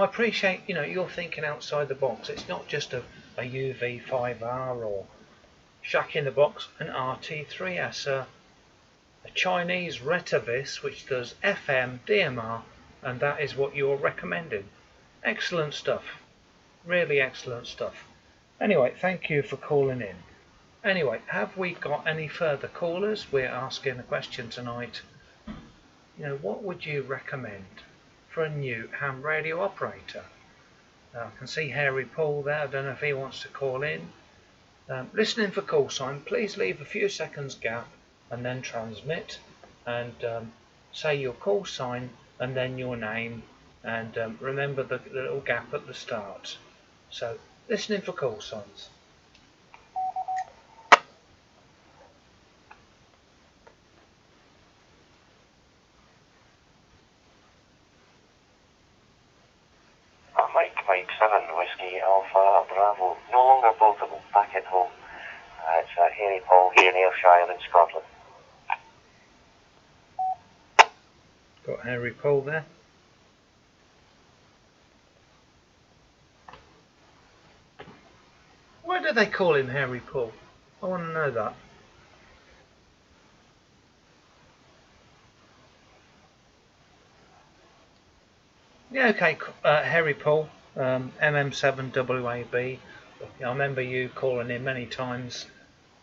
appreciate you're thinking outside the box. It's not just a UV5R or Shack in the Box, an RT3S, a Chinese Retavis which does FM, DMR, and that is what you're recommending. Excellent stuff, really excellent stuff. Anyway, thank you for calling in. Anyway, have we got any further callers? We're asking a question tonight. What would you recommend for a new ham radio operator? I can see Harry Paul there. I don't know if he wants to call in. Listening for call sign, please leave a few seconds gap and then transmit, and say your call sign and then your name, and remember the little gap at the start. So, listening for call signs. Mike 7, Whiskey Alpha Bravo, no longer portable, back at home. It's Harry Paul here in Ayrshire in Scotland. Got Harry Paul there. Why do they call him Harry Paul? I want to know that. Yeah, okay, Harry Paul, MM7WAB. I remember you calling in many times.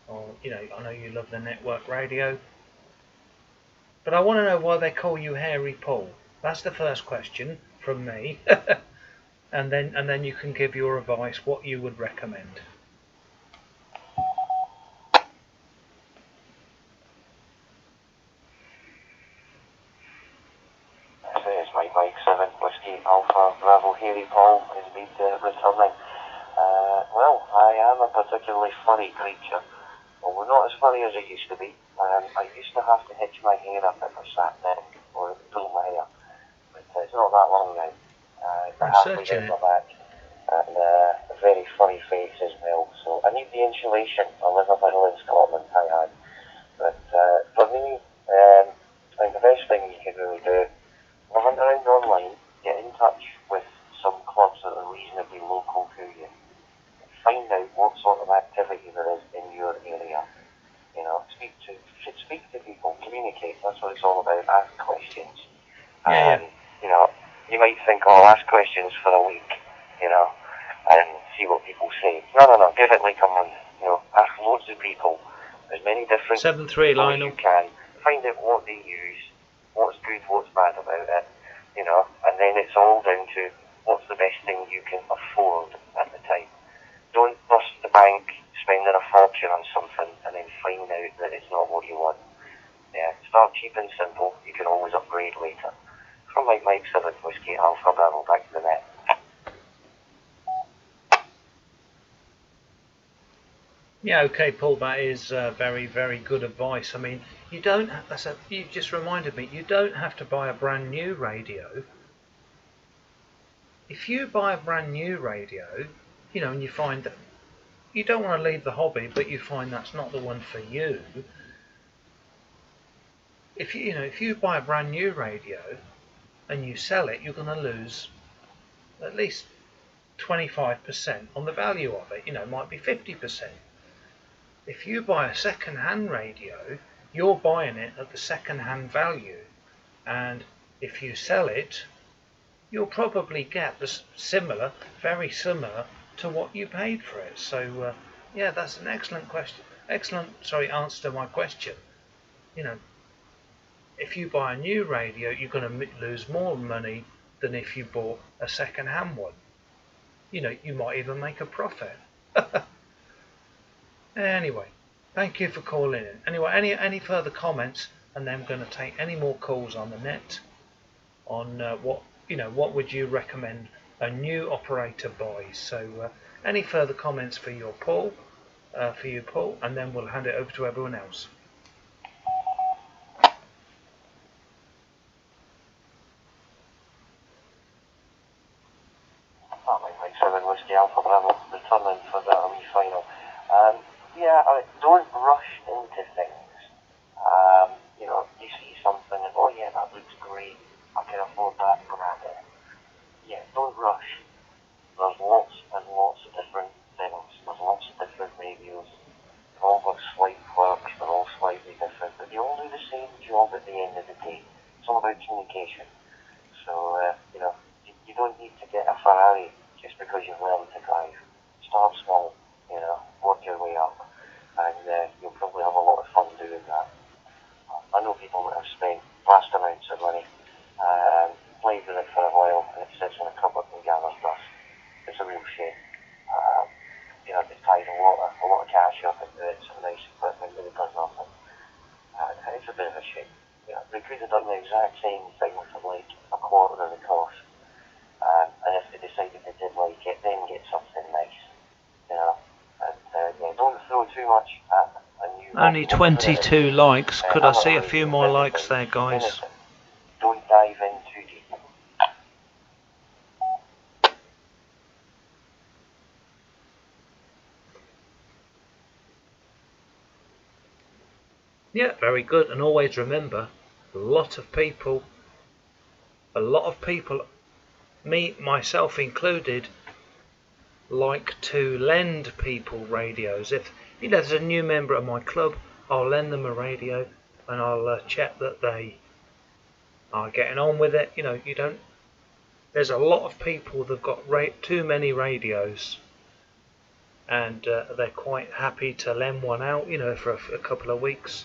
Or, I know you love the network radio. But I want to know why they call you Harry Paul. That's the first question from me. and then you can give your advice, what you would recommend. It's Mike 7, Whiskey Alpha Bravo, Harry Paul indeed returning. Well, I am a particularly funny creature. Well, we're not as funny as it used to be. I used to have to hitch my hair up if I sat down or pull my hair, but it's not that long now. I have to get my back and a very funny face as well. So I need the insulation. I live up in Scotland, I had. But for me, I think the best thing you can really do, moving around online, get in touch with some clubs that are reasonably local to you. Find out what sort of activity there is in your area. Speak to people, communicate. That's what it's all about. Ask questions. Yeah. You might think, I'll ask questions for a week, and see what people say. No. Give it like a month. Ask loads of people, as many different 7-3 people as Lionel. you can. Find out what they use, what's good, what's bad about it, and then it's all down to what's you can afford at the time. Don't bust the bank spending a fortune on something and then find out that it's not what you want. Yeah, start cheap and simple, you can always upgrade later. From Mike 7 Whiskey Alpha Bravo, back to the net. Yeah, okay, Paul, that is very, very good advice. I mean, you don't. You just reminded me. You don't have to buy a brand new radio. If you buy a brand new radio, you know, and you find that you don't want to leave the hobby, but you find that's not the one for you. If you buy a brand new radio and you sell it, you're going to lose at least 25% on the value of it. You know, it might be 50%. If you buy a second-hand radio, you're buying it at the second-hand value, and if you sell it, you'll probably get the similar, very similar to what you paid for it. So yeah, that's an excellent question. Answer to my question. You know, if you buy a new radio, you're going to lose more money than if you bought a second-hand one. You know, you might even make a profit. Anyway, thank you for calling in. Anyway, any further comments, and then I'm going to take any more calls on the net on what would you recommend a new operator buys. So any further comments for you, Paul, and then we'll hand it over to everyone else. Mike 7 Whiskey Alpha Bravo, returning for that wee final. Don't rush into things. You know, you see something and, oh yeah, that looks great, I can afford that, grab it. Yeah, don't rush. There's lots and lots of different things. There's lots of different radios. They've all got slight quirks, they're all slightly different, but they all do the same job at the end of the day. It's all about communication. So, you don't need to get a Ferrari just because you've learned to drive. Start small, work your way up, and you'll probably have a lot of fun doing that. I know people that have spent vast amounts of money, played with it for a while, and it sits in a cupboard and gathers dust. It's a real shame. They've tied a lot of cash up into it, some nice equipment, but it does nothing. And it's a bit of a shame. They could have done the exact same thing for like a quarter of the cost. And if they decided they did like it, then get something nice. And don't throw too much at a new... Only 22 likes. Could I see a few more likes there, guys? Don't dive in too deep. Yeah, very good. And always remember, a lot of people, me, myself included, like to lend people radios. If there's a new member of my club, I'll lend them a radio, and I'll check that they are getting on with it. There's a lot of people that've got too many radios, and they're quite happy to lend one out, for a couple of weeks.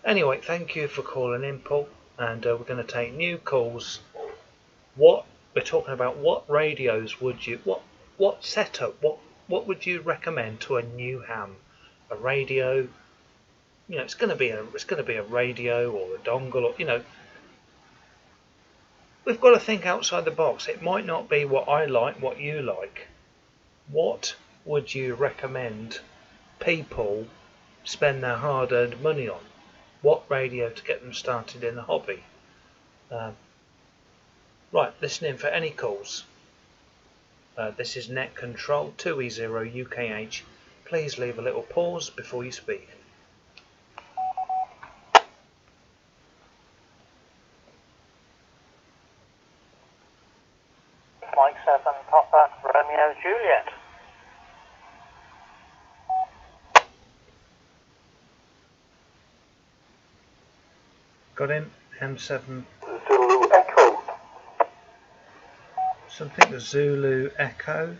Anyway, thank you for calling in, Paul, and we're going to take new calls. What we're talking about? What radios would you? What setup? What would you recommend to a new ham? A radio? It's going to be a radio or a dongle, or We've got to think outside the box. It might not be what I like, what you like. What would you recommend people spend their hard-earned money on? What radio to get them started in the hobby? Right, listening for any calls. This is Net Control 2E0 UKH. Please leave a little pause before you speak. Mike 7 Papa Romeo Juliet. Got him. M7. Zulu Echo. Something Zulu Echo.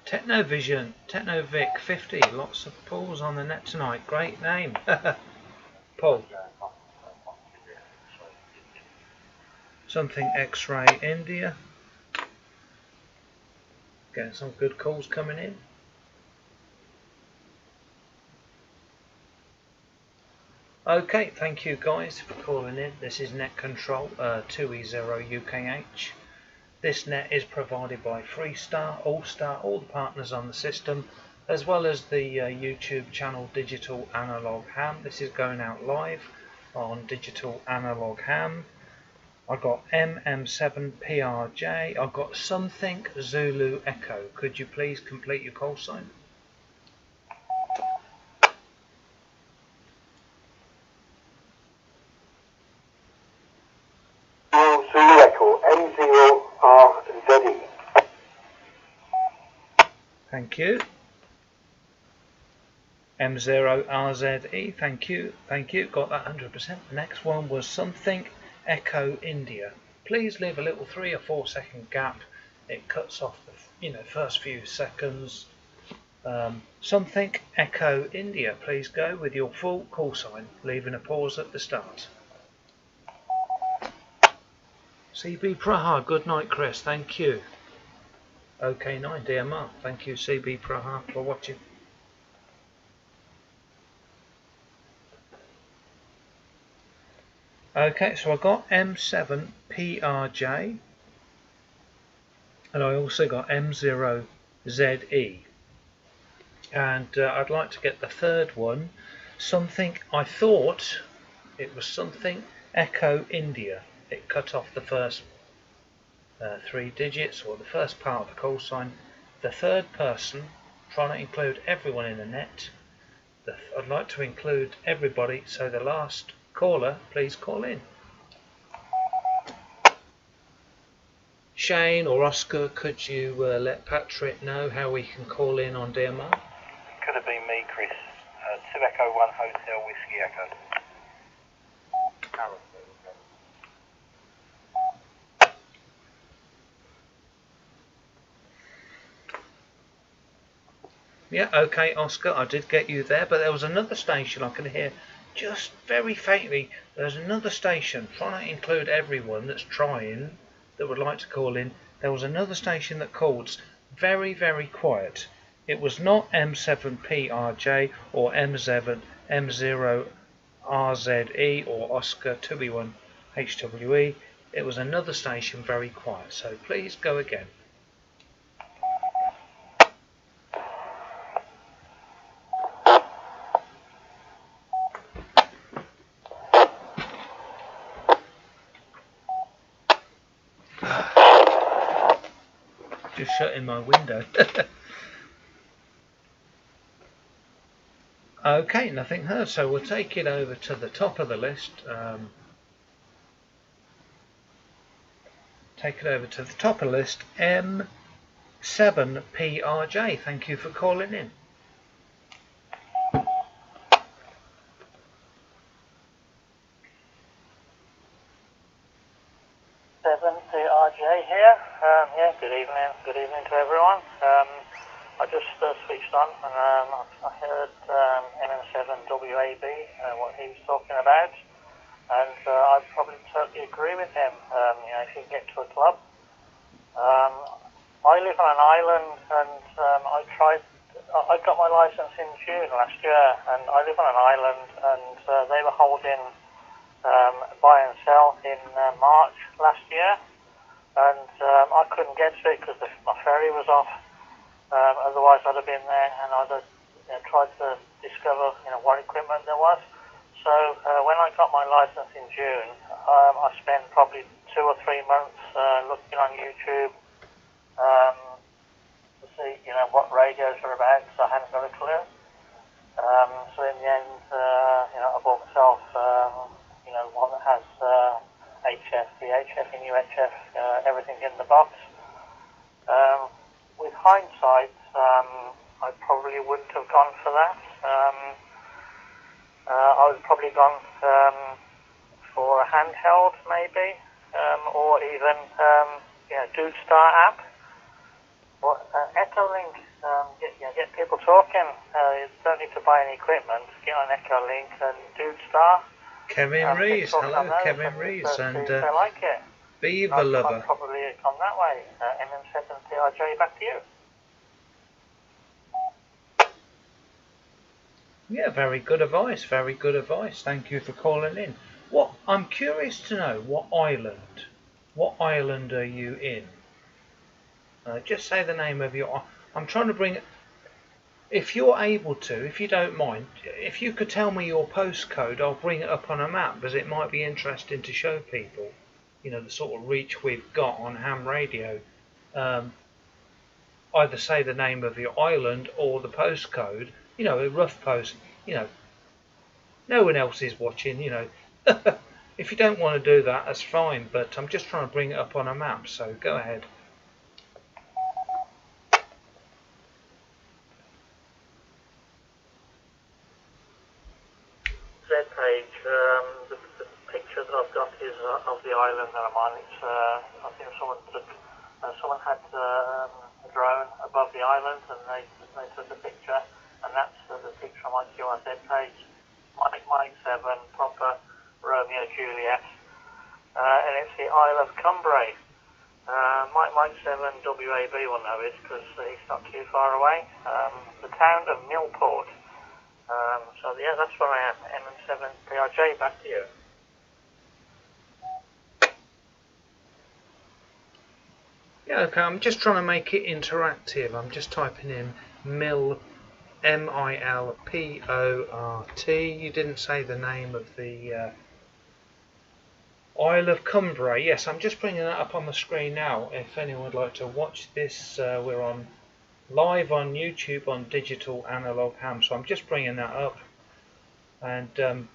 Technovision, Technovic 50. Lots of Pauls on the net tonight. Great name. Paul. something X-ray India. Getting some good calls coming in. Okay, thank you guys for calling in. This is Net Control 2E0 UKH. This net is provided by Freestar, Allstar, all the partners on the system, as well as the YouTube channel Digital Analog Ham. This is going out live on Digital Analog Ham. I've got MM7PRJ. I've got something Zulu Echo. Could you please complete your call sign? Zulu Echo, M0RZE. Thank you. M0RZE, thank you, got that 100%. The next one was something Echo India. Please leave a little 3 or 4 second gap. It cuts off the first few seconds. Something Echo India, please go with your full call sign, leaving a pause at the start. CB Praha, good night Chris, thank you. OK9 DMR, thank you CB Praha for watching. Okay, so I got M7PRJ and I also got M0ZE, and I'd like to get the third one, something, I thought it was something Echo India. It cut off the first 3 digits, or the first part of the call sign. The third person, trying to include everyone in the net. I'd like to include everybody, so the last caller, please call in. Shane or Oscar, could you let Patrick know how we can call in on DMR? Could have been me, Chris. 2 Echo 1 Hotel Whiskey Echo. Yeah, okay, Oscar, I did get you there, but there was another station I could hear just very faintly. There's another station trying to include everyone that's trying, that would like to call in. There was another station that called very, very quiet. It was not M7PRJ or M0RZE or Oscar 2E1 HWE. It was another station very quiet, so please go again. Just shutting my window. Okay, nothing heard, so we'll take it over to the top of the list. Take it over to the top of the list, M7PRJ. Thank you for calling in. RJ here. Yeah, good evening to everyone. I just switched on and I heard MM7WAB, what he was talking about, and I probably totally agree with him. If you get to a club, I live on an island, and I got my license in June last year, and I live on an island, and they were holding buy and sell in March last year. And I couldn't get to it because my ferry was off. Otherwise, I'd have been there, and I'd have tried to discover, what equipment there was. So when I got my license in June, I spent probably 2 or 3 months looking on YouTube to see, what radios are about, because I hadn't got a clue. So in the end, I bought myself, one that has HF, VHF, and UHF, everything in the box. With hindsight, I probably wouldn't have gone for that. I would probably gone for a handheld, maybe, or even DudeStar app. Or Echolink, get people talking. You don't need to buy any equipment. Get on Echolink and DudeStar. Kevin Rees, hello Kevin Rees, and I like it. Beaver lover. I'd probably have gone that way. MM7PRJ, back to you. Yeah, very good advice. Very good advice. Thank you for calling in. What I'm curious to know, what island? What island are you in? Just say the name of your. I'm trying to bring. If you're able to, if you don't mind, if you could tell me your postcode, I'll bring it up on a map because it might be interesting to show people. You know, the sort of reach we've got on ham radio. Either say the name of your island or the postcode. You know, a rough post. You know, no one else is watching. You know, if you don't want to do that, that's fine. But I'm just trying to bring it up on a map. So go ahead. Page, the picture that I've got is of the island that I'm on. It's I think someone had a drone above the island and they took a picture, and that's the picture on my QRZ page. Mike 7 Papa Romeo Juliet, and it's the Isle of Cumbrae. Mike 7 WAB will know it because he's not too far away. The town of Millport. So yeah, that's where I am. MM7PRJ, back to you. Yeah, okay, I'm just trying to make it interactive. I'm just typing in Milport. You didn't say the name of the Isle of Cumbrae. Yes, I'm just bringing that up on the screen now. If anyone would like to watch this, we're on live on YouTube on Digital Analog Ham. So I'm just bringing that up. And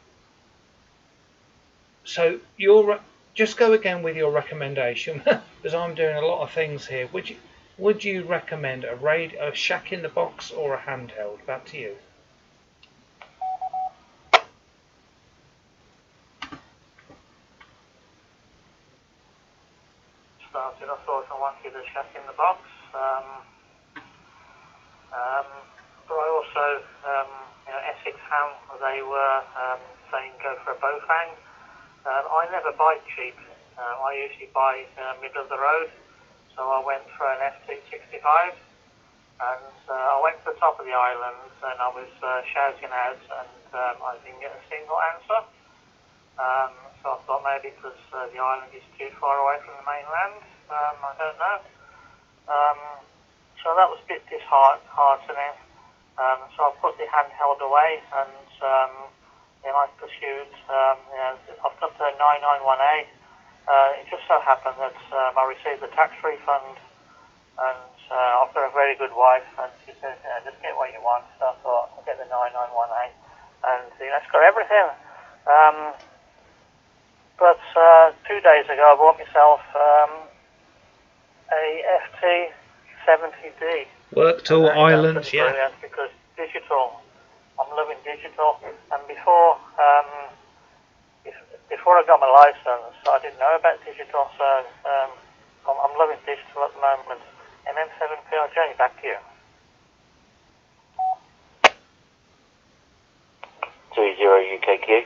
so just go again with your recommendation, because I'm doing a lot of things here. Would you recommend a shack in the box or a handheld? Back to you. Started, I thought I wanted a shack in the box. But I also, Essex Ham, they were saying go for a Bofang. I never buy cheap. I usually buy middle of the road. So I went for an FT65, and I went to the top of the island and I was shouting out, and I didn't get a single answer. So I thought maybe because the island is too far away from the mainland. I don't know. So that was a bit disheartening. So I put the handheld away, and then I pursued. I've got the 991A. It just so happened that I received a tax refund, and I've got a very good wife, and she says, just get what you want. So I thought I'll get the 991A, and it's got everything. But 2 days ago I bought myself a FT70D. Work to Islands, yeah. Brilliant, because digital, I'm loving digital, and before I got my license, I didn't know about digital, so I'm loving digital at the moment. MM7PRJ, back to you. 30 UKQ.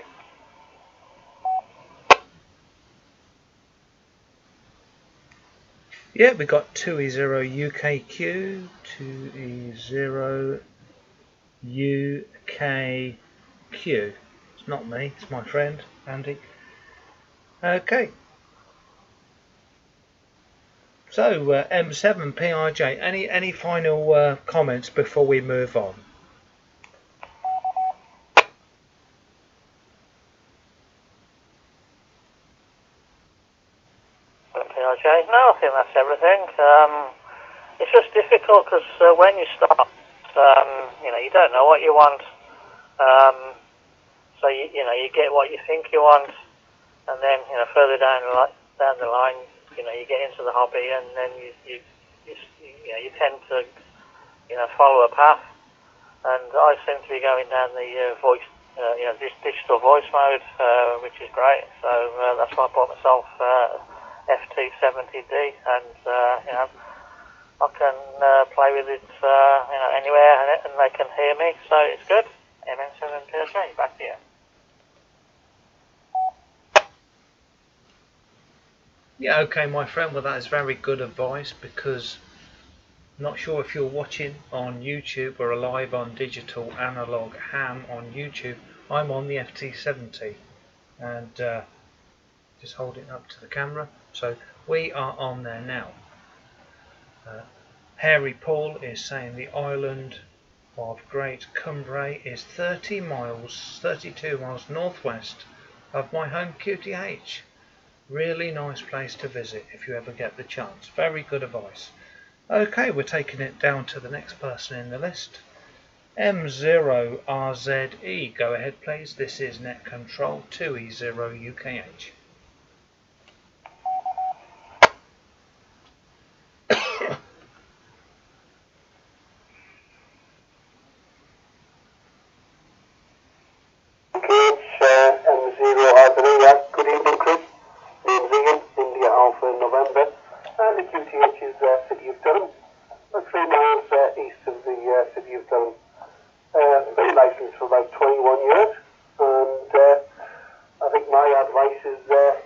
Yeah, we got 2E0 UKQ, 2E0 UKQ. It's not me, it's my friend, Andy. Okay. So, M7PRJ, any final comments before we move on? PRJ? No, I think that's everything. It's just difficult because when you start, you don't know what you want. So you get what you think you want, and then further down the line, you get into the hobby, and then you tend to follow a path. And I seem to be going down the voice, this digital voice mode, which is great. So that's why I bought myself FT70D, and I can play with it anywhere, and they can hear me, so it's good. MM7PRJ, back to you. Yeah, okay, my friend. Well, that is very good advice, because I'm not sure if you're watching on YouTube or live on Digital Analog Ham on YouTube. I'm on the FT70, and just hold it up to the camera. So we are on there now. Hairy Paul is saying the island of Great Cumbrae is 32 miles northwest of my home QTH. Really nice place to visit if you ever get the chance. Very good advice. Okay, we're taking it down to the next person in the list. M0RZE, go ahead please. This is Net Control 2E0UKH. Good evening, Chris. Name's Ian, India Alpha November, and the QTH is City of Durham, 3 miles east of the City of Durham. Been licensed for about 21 years, and I think my advice is go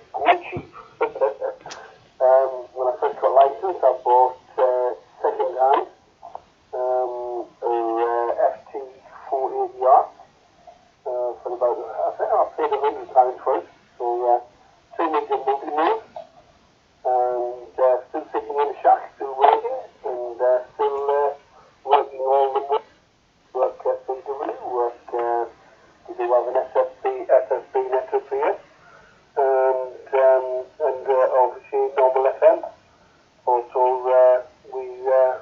cheap. When I first got licensed, I bought second hand FT480R for about, I think I paid £100 for it. So 2 meter multi-move, and still sitting in the shack, still working, and still working all the way. Work CW, work, we do have an SSB network here, and obviously normal FM. Also, we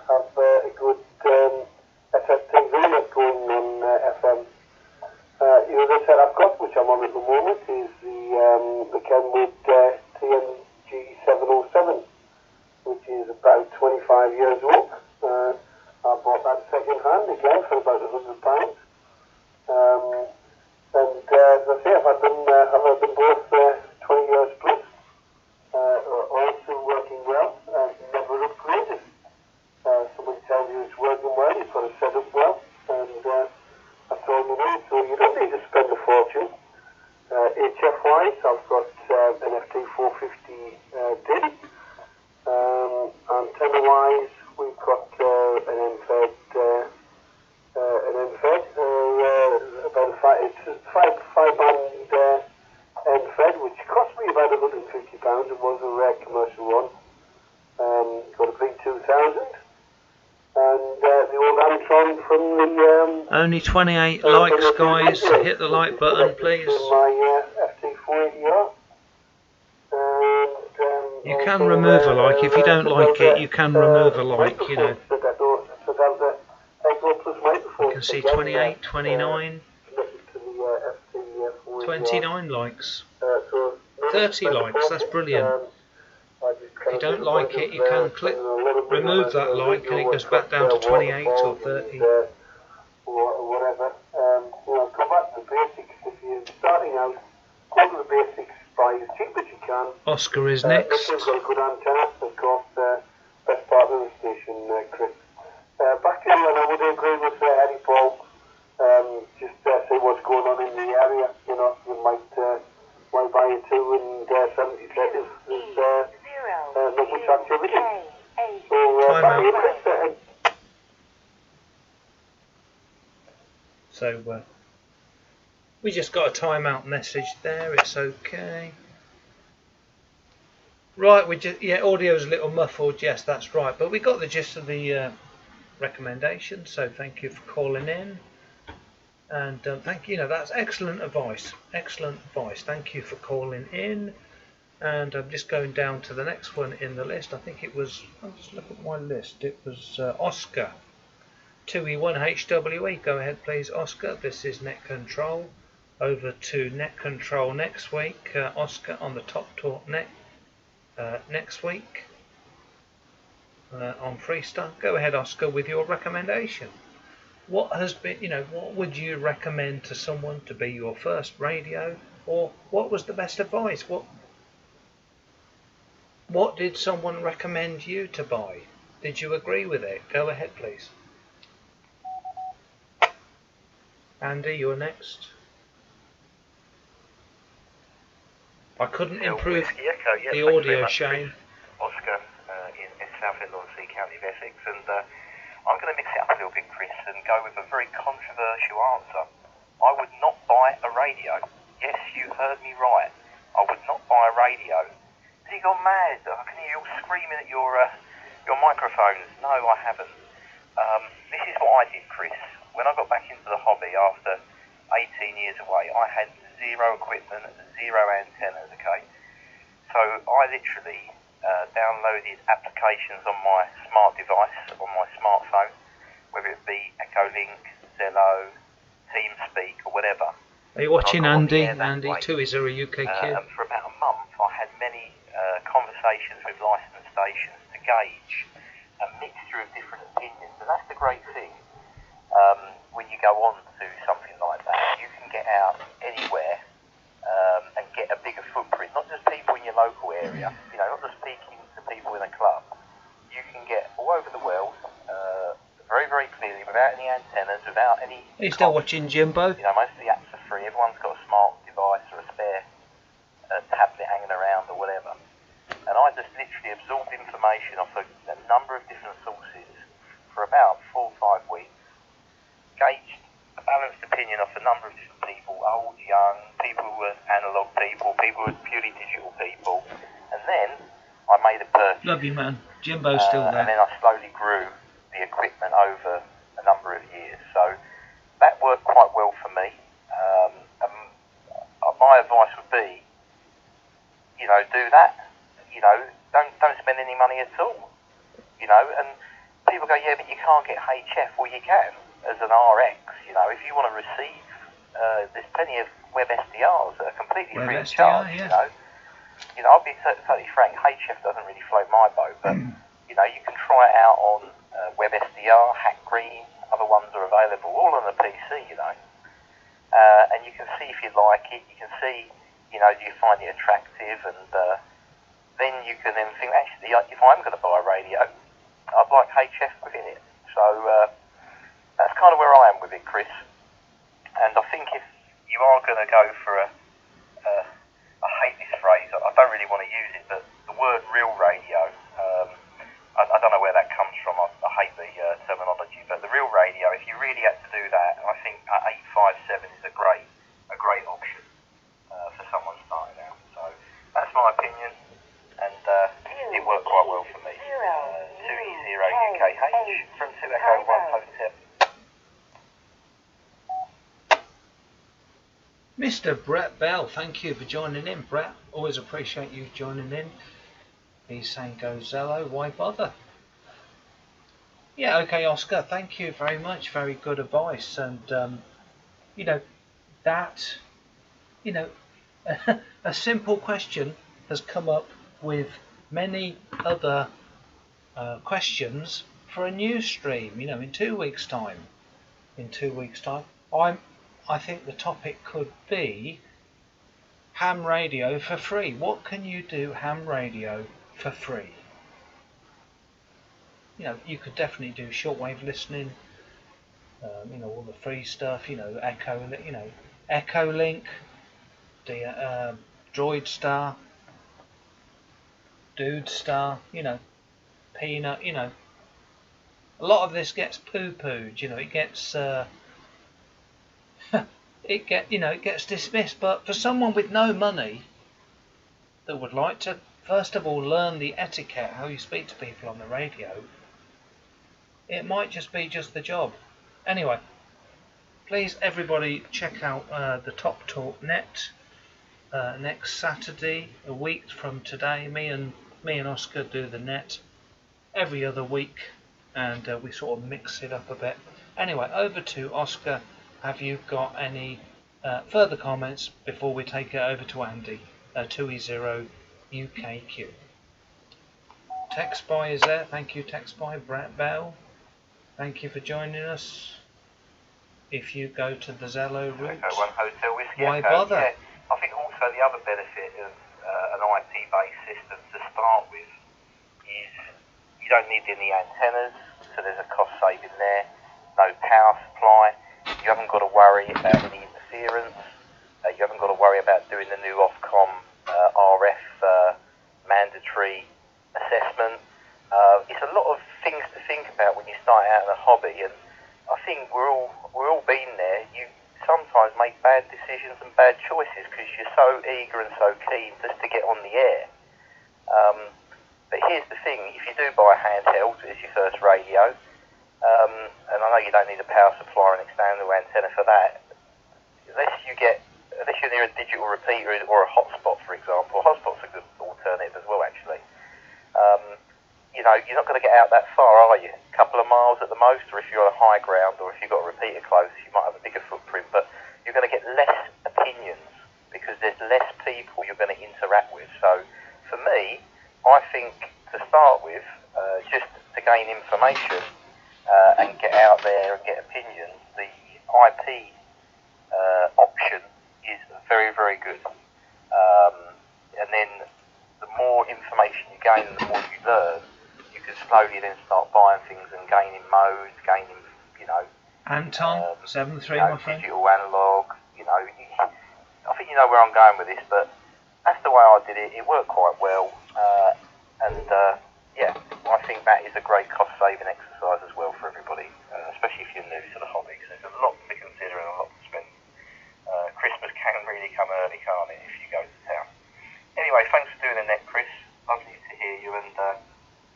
have a good SSTV going on FM. The other set I've got, which I'm on at the moment, is the Kenwood TNG707, which is about 25 years old. I bought that second hand again for about £100. And as I say, I've had them both 20 years plus. All still working well, never upgraded. Somebody tells you it's working well, you've got to set up well, and that's all you need, so you don't need to spend a fortune. HF-wise, I've got an FT450 DIN. Antenna-wise, we've got an MFED, about it's a 5-band MFED, which cost me about £150. It was a rare commercial one. Got a V2000. And the old Antron from the... Only 28 likes, guys. Hit the like button, please. My FT480R. You can remove a like. If you don't like it, you can remove a like, you know. You can see 28, 29, 29 likes. 30 likes, that's brilliant. If you don't like it, you can click remove that like and it goes back down to 28 or 30. Whatever. Go back to the basics. If you're starting out, go to the basics, buy as cheap as you can. Oscar is next. You've got a good antenna, of course, best part of the station, Chris. Back to you, and I would agree with Eddie Paul. Just see what's going on in the area. You know, you might buy a 2 and 70 seconds. Not much activity. So, back to you, Chris. So, we just got a timeout message there. It's okay. Right, audio's a little muffled. Yes, that's right. But we got the gist of the recommendation. So, thank you for calling in. And thank you. That's excellent advice. Excellent advice. Thank you for calling in. And I'm just going down to the next one in the list. I think it was. I'll just look at my list. It was Oscar. 2E1HWE. Go ahead, please, Oscar. This is Net Control. Over to Net Control next week. Oscar on the Top Talk Net next week on Freestyle. Go ahead, Oscar, with your recommendation. What has been, what would you recommend to someone to be your first radio, or what was the best advice? What did someone recommend you to buy? Did you agree with it? Go ahead, please. Andy, you're next. I couldn't Hotel improve Whiskey Echo. Yeah, the thank you audio, very much, Shane. Chris. Oscar in Southend on Sea County of Essex, and I'm going to mix it up a little bit, Chris, and go with a very controversial answer. I would not buy a radio. Yes, you heard me right. I would not buy a radio. Has he gone mad? I can hear you all screaming at your microphones. No, I haven't. This is what I did, Chris. When I got back into the hobby after 18 years away, I had zero equipment, zero antennas, okay? So I literally downloaded applications on my smart device, on my smartphone, whether it be Echolink, Zello, TeamSpeak or whatever. Are you watching Andy? Andy, way. 2EZO UKQ. And for about a month I had many conversations with licensed stations to gauge a mixture of different opinions, and that's the great thing. When you go on to something like that, you can get out anywhere and get a bigger footprint, not just people in your local area, you know, not just speaking to people in a club. You can get all over the world very, very clearly, without any antennas, without any... Are you still watching Jimbo? You know, most of the apps are free. Everyone's got a smart device or a spare tablet hanging around or whatever. And I just literally absorbed information off a number of different sources for about 4 or 5 weeks, gauged a balanced opinion off a number of different people, old, young, people who were analog people, people who were purely digital people, and then I made a purchase. Love you, man. Jimbo's still there. And then I slowly grew the equipment over a number of years. So that worked quite well for me. My advice would be, you know, do that. You know, don't spend any money at all. You know, and people go, yeah, but you can't get HF. Well, you can as an RX. You know, if you want to receive, there's plenty of web SDRs that are completely free of charge. Yeah. You know, I'll be totally frank. HF doesn't really float my boat, but you know, you can try it out on web SDR, Hack Green. Other ones are available, all on the PC. You know. And you can see if you like it, you can see, you know, do you find it attractive, and then you can then think, actually, if I'm going to buy a radio, I'd like HF within it. So that's kind of where I am with it, Chris. And I think if you are going to go for I hate this phrase, I don't really want to use it, but the word real radio, I don't know where that comes from, I hate the terminology, but the real radio, if you really had to do that, I think 857 is a great option for someone starting out. So that's my opinion, and it worked quite well for me. 2EZO UKH from 2 Echo 1 Hotel. Mr. Brett Bell, thank you for joining in, Brett. Always appreciate you joining in. He's saying go Zello, why bother? Yeah, okay, Oscar, thank you very much. Very good advice. And, you know, that, you know, a simple question has come up with many other questions for a news stream, you know, in 2 weeks' time. I think the topic could be ham radio for free. What can you do ham radio for free? You know, you could definitely do shortwave listening, you know, all the free stuff, you know, Echolink, Droidstar, Dudestar, you know, Peanut, you know. A lot of this gets poo-pooed, you know, it gets it gets dismissed, but for someone with no money that would like to first of all learn the etiquette, how you speak to people on the radio, it might just be the job. Anyway, please everybody check out the Top Talk Net next Saturday, a week from today. Me and Oscar do the net every other week, and we sort of mix it up a bit. Anyway, over to Oscar. Have you got any further comments before we take it over to Andy? 2EZO UKQ. TechSpy is there. Thank you, TechSpy. Brett Bell, thank you for joining us. If you go to the Zello route, Echo 1 Hotel Whiskey why Echo. bother? Yeah, I think also the other benefit of an IP-based system to start with is you don't need any antennas, so there's a cost saving there. No power supply. You haven't got to worry about any interference. You haven't got to worry about doing the new Ofcom RF mandatory assessment. It's a lot of things to think about when you start out in a hobby, and I think we're all been there. You sometimes make bad decisions and bad choices because you're so eager and so keen just to get on the air. But here's the thing: if you do buy a handheld as your first radio, and I know you don't need a power supply or an external antenna for that, unless you're near a digital repeater or a hotspot, for example. Hotspot's a good alternative as well, actually. You're not going to get out that far, are you? A couple of miles at the most, or if you're on a high ground, or if you've got a repeater close, you might have a bigger footprint, but you're going to get less opinions because there's less people you're going to interact with. So, for me, I think to start with, just to gain information and get out there and get opinions, the IP option is very, very good. And then the more information you gain and the more you learn, you can slowly then start buying things and gaining modes, Anton, 7-3, my friend. Digital, analog, I think you know where I'm going with this, but that's the way I did it. It worked quite well, I think that is a great cost-saving exercise as well for everybody, especially if you're new to the hobby, because there's a lot to consider and a lot to spend. Christmas can really come early, can't it, if you go to town. Anyway, thanks for doing the net, Chris. Lovely to hear you, and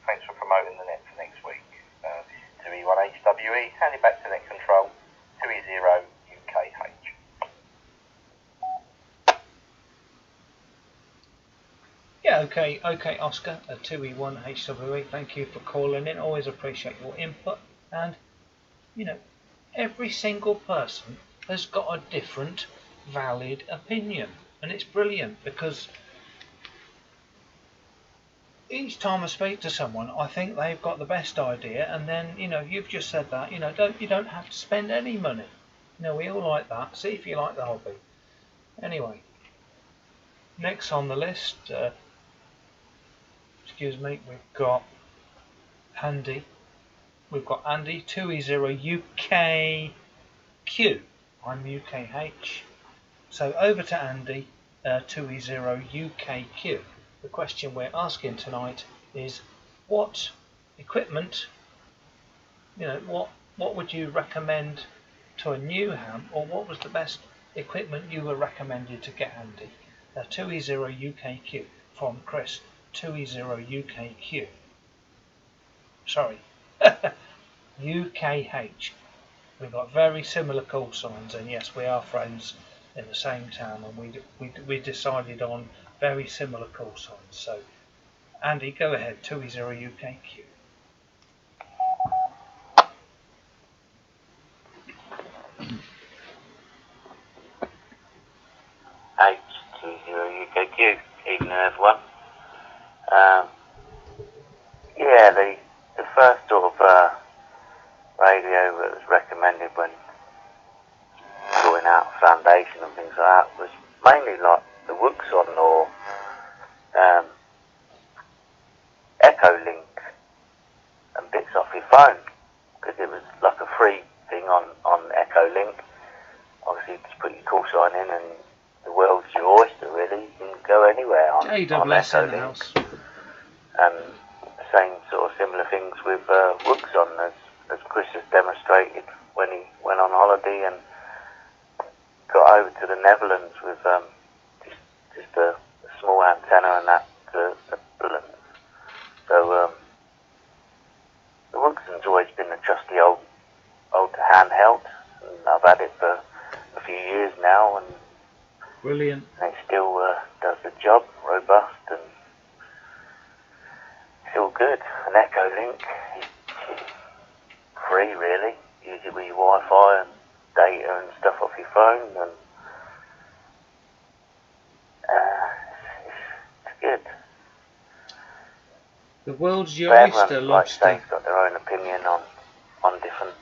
thanks for promoting the net for next week. This is 2E1HWE, handing back to net control, 2E0 UKH. Yeah, okay, Oscar, 2E1HWE, thank you for calling in. Always appreciate your input. And, every single person has got a different valid opinion. And it's brilliant because each time I speak to someone, I think they've got the best idea. And then, you've just said that, you don't have to spend any money. We all like that. See if you like the hobby. Anyway, next on the list, we've got Andy. We've got Andy, 2E0 UKQ. I'm UKH. So over to Andy, 2E0 UKQ. The question we're asking tonight is, what equipment, what would you recommend to a new ham, or what was the best equipment you were recommended to get, Andy? 2E0 UKQ from Chris. 2E0 UKQ. Sorry, UKH. We've got very similar call signs, and yes, we are friends in the same town, and we decided on very similar call signs. So, Andy, go ahead. 2E0 UKQ. H20 UKQ. Evening, everyone. The first sort of radio that was recommended when sorting out foundation and things like that was mainly like the Wuxon or Echo Link and bits off your phone, because it was like a free thing on Echo Link. Obviously, you just put your call sign in and the world's your oyster, really. You can go anywhere on Echo Link. And the same sort of similar things with Wuxon, as Chris has demonstrated when he went on holiday and got over to the Netherlands with just a small antenna and that to the Netherlands. So the Wuxon's always been a trusty old handheld, and I've had it for a few years now, and brilliant. And it still does the job, robust, and it's all good. An Echo Link is free, really. Use it with your Wi-Fi and data and stuff off your phone, and it's good. The world's your oyster, like Dave's got their own opinion on different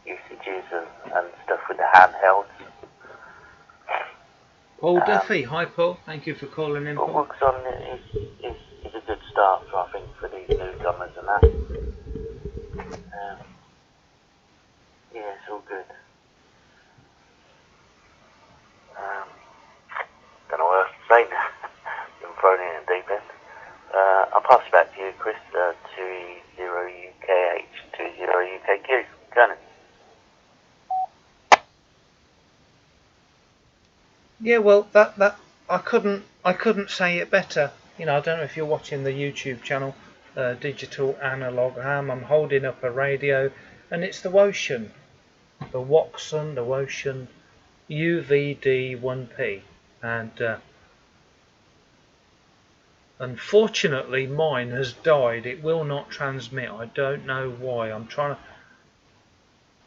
usages and stuff with the handhelds. Paul Duffy, hi Paul, thank you for calling in. What works on is a good start, so I think, for these newcomers and that. Yeah, it's all good. Don't know what else to say now. Yeah, well, that I couldn't say it better. You know, I don't know if you're watching the YouTube channel, Digital Analog Ham. I'm holding up a radio, and it's the Wotion, the Watson, the Wotion UVD1P, and unfortunately mine has died. It will not transmit. I don't know why.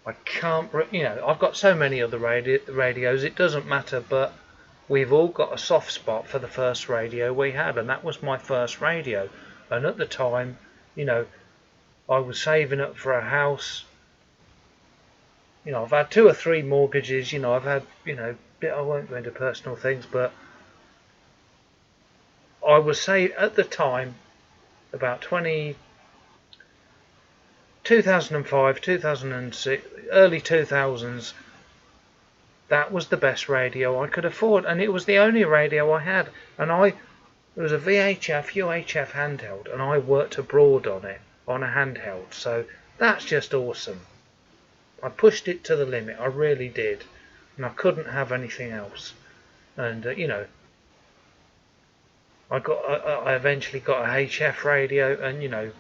I can't, you know, I've got so many other radios, it doesn't matter, but we've all got a soft spot for the first radio we had, and that was my first radio. And at the time, you know, I was saving up for a house. You know, I've had 2 or 3 mortgages, you know, I've had, you know, I won't go into personal things, but I was saying at the time, about 2005, 2006, early 2000s, that was the best radio I could afford, and it was the only radio I had. And it was a VHF, UHF handheld, and I worked abroad on it, on a handheld, so that's just awesome. I pushed it to the limit, I really did, and I couldn't have anything else. And you know, I eventually got a HF radio, and you know,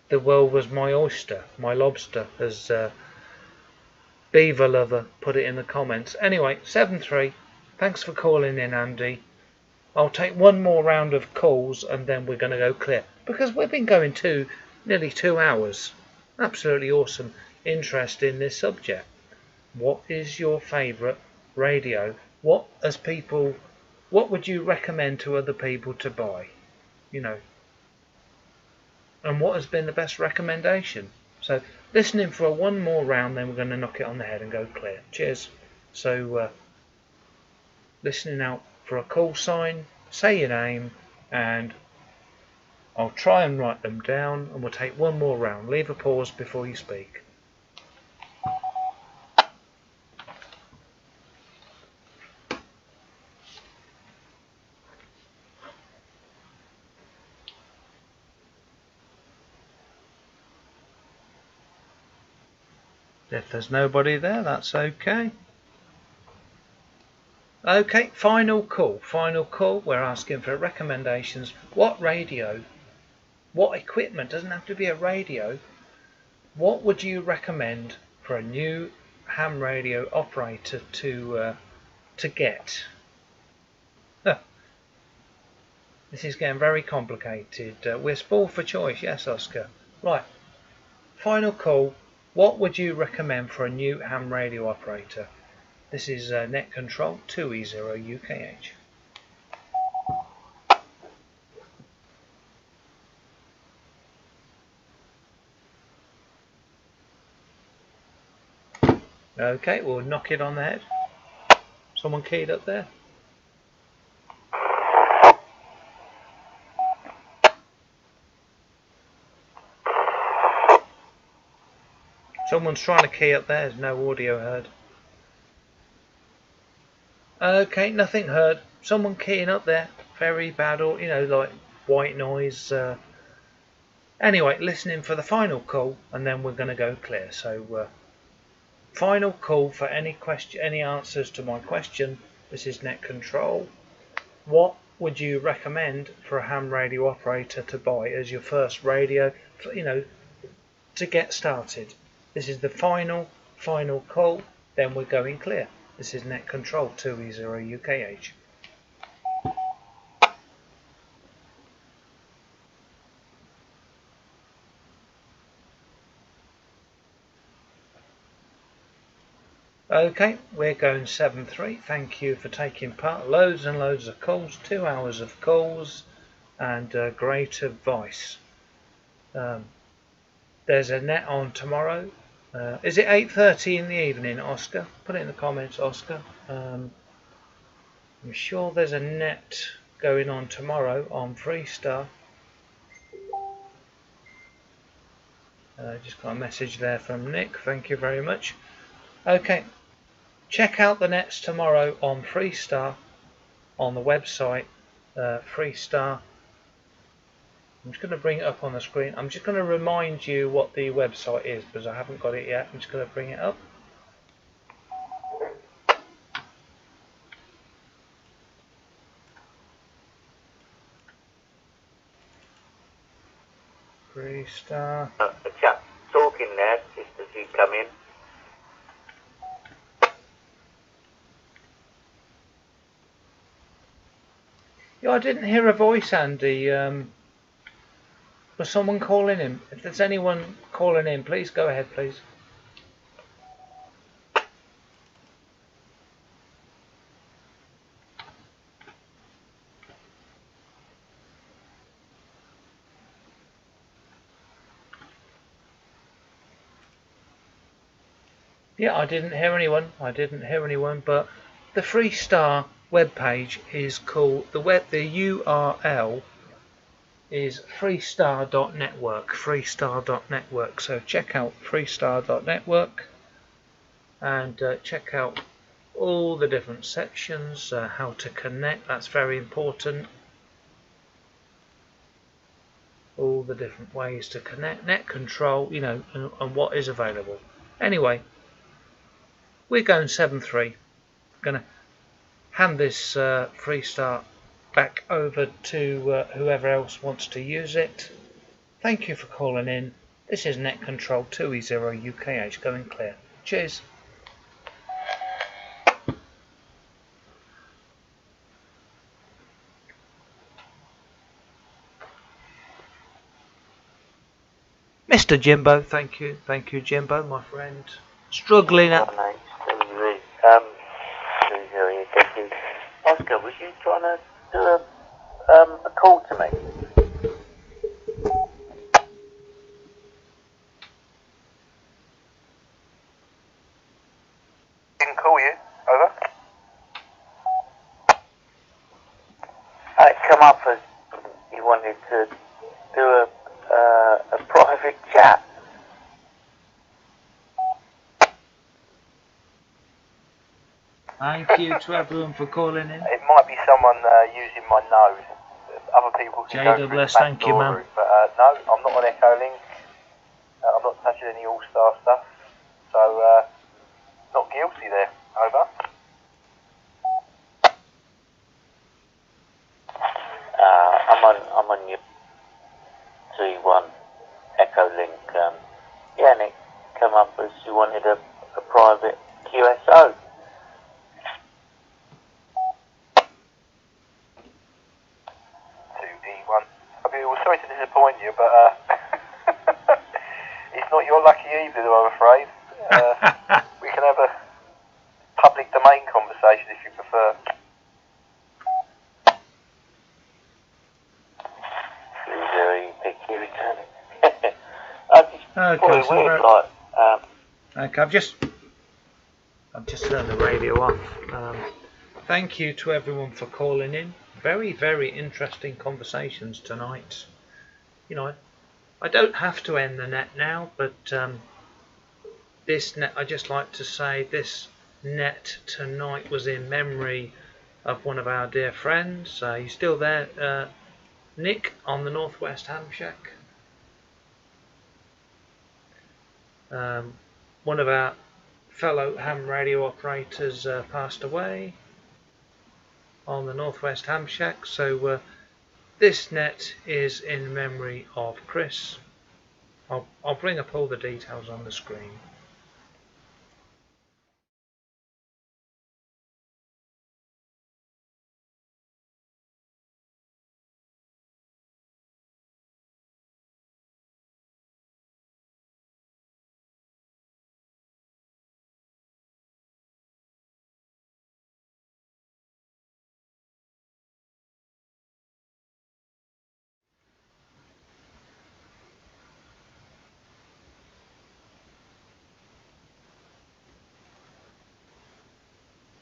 the world was my oyster, my lobster, as Beaver Lover put it in the comments. Anyway, 7-3. Thanks for calling in, Andy. I'll take one more round of calls and then we're going to go clear, because we've been going nearly 2 hours. Absolutely awesome interest in this subject. What is your favourite radio? What would you recommend to other people to buy? You know, and what has been the best recommendation? So listening for one more round, then we're going to knock it on the head and go clear. Cheers. So listening out for a call sign, say your name, and I'll try and write them down, and we'll take one more round. Leave a pause before you speak. If there's nobody there, that's okay. Okay, final call. We're asking for recommendations. What radio, what equipment, doesn't have to be a radio, what would you recommend for a new ham radio operator to get? This is getting very complicated. We're spoiled for choice, yes, Oscar. Right, final call. What would you recommend for a new ham radio operator? This is Net Control 2E0 UKH. Okay, we'll knock it on the head. Someone keyed up there. Someone's trying to key up there. There's no audio heard. Okay, nothing heard. Someone keying up there. Very bad, or you know, like white noise. Anyway, listening for the final call, and then we're going to go clear. So, final call for any answers to my question. This is Net Control. What would you recommend for a ham radio operator to buy as your first radio? You know, to get started. This is the final call. Then we're going clear. This is Net Control 2E0 UKH. Okay, we're going 7-3. Thank you for taking part. Loads and loads of calls. 2 hours of calls and great advice. There's a net on tomorrow. Is it 8:30 in the evening, Oscar? Put it in the comments, Oscar. I'm sure there's a net going on tomorrow on Freestar. Just got a message there from Nick. Thank you very much. Okay, check out the nets tomorrow on Freestar on the website Freestar. I'm just going to bring it up on the screen. I'm just going to remind you what the website is because I haven't got it yet. I'm just going to bring it up. Freestar. A chap talking there just as you come in. Yeah, I didn't hear a voice, Andy. Was someone calling him? If there's anyone calling in, please go ahead, please. Yeah, I didn't hear anyone. But the Freestar webpage is called the URL is freestar.network. So check out freestar.network and check out all the different sections, how to connect. That's very important. All the different ways to connect, net control, you know, and what is available. Anyway, we're going 7.3. Going to hand this Freestar back over to whoever else wants to use it. Thank you for calling in. This is Net Control 2E0 UKH going clear. Cheers. Mr. Jimbo, thank you Jimbo, my friend. Struggling at... Oscar, was you trying to do a call to me? Didn't call you. Over. It come up as you wanted to do a private chat. Thank you to everyone for calling in. It might be someone using my nose. Other people can go through the back thank you, door man. route, but no, I'm not on Echo Link. I'm not touching any All-Star stuff, so not guilty there. Over. I'm on your 2-1 Echo Link. Yeah, and it come up as you wanted a private QSO. 2D1. I mean, well, sorry to disappoint you, but it's not your lucky evening, I'm afraid. We can have a public domain conversation if you prefer. Okay, so okay, I've just turned the radio off. Thank you to everyone for calling in. Very, very interesting conversations tonight. You know, I don't have to end the net now, but this net, I just like to say this net tonight was in memory of one of our dear friends. You still there, Nick, on the Northwest Ham Shack? One of our fellow ham radio operators passed away on the Northwest Ham Shack, so this net is in memory of Chris. I'll bring up all the details on the screen.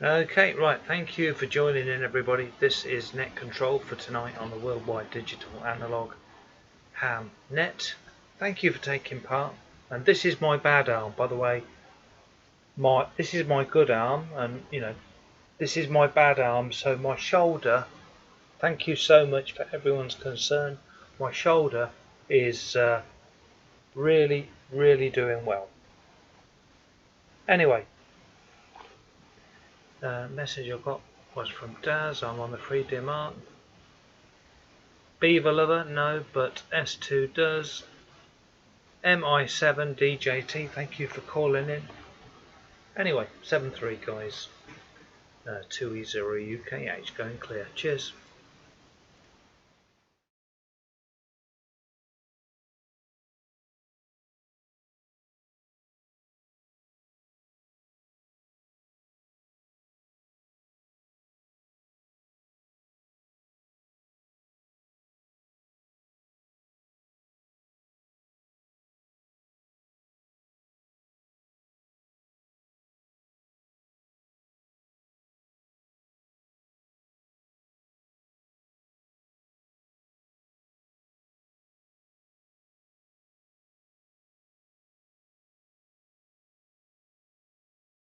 Okay, right, thank you for joining in, everybody. This is Net Control for tonight on the Worldwide Digital Analog Ham Net. Thank you for taking part. And this is my bad arm, by the way. This is my good arm, and you know, this is my bad arm, so my shoulder, thank you so much for everyone's concern. My shoulder is really, really doing well. Anyway, message I got was from Daz. I'm on the free demand. Beaver Lover, no, but S2 does. MI7DJT, thank you for calling in. Anyway, 7-3 guys, 2E0 UKH going clear. Cheers.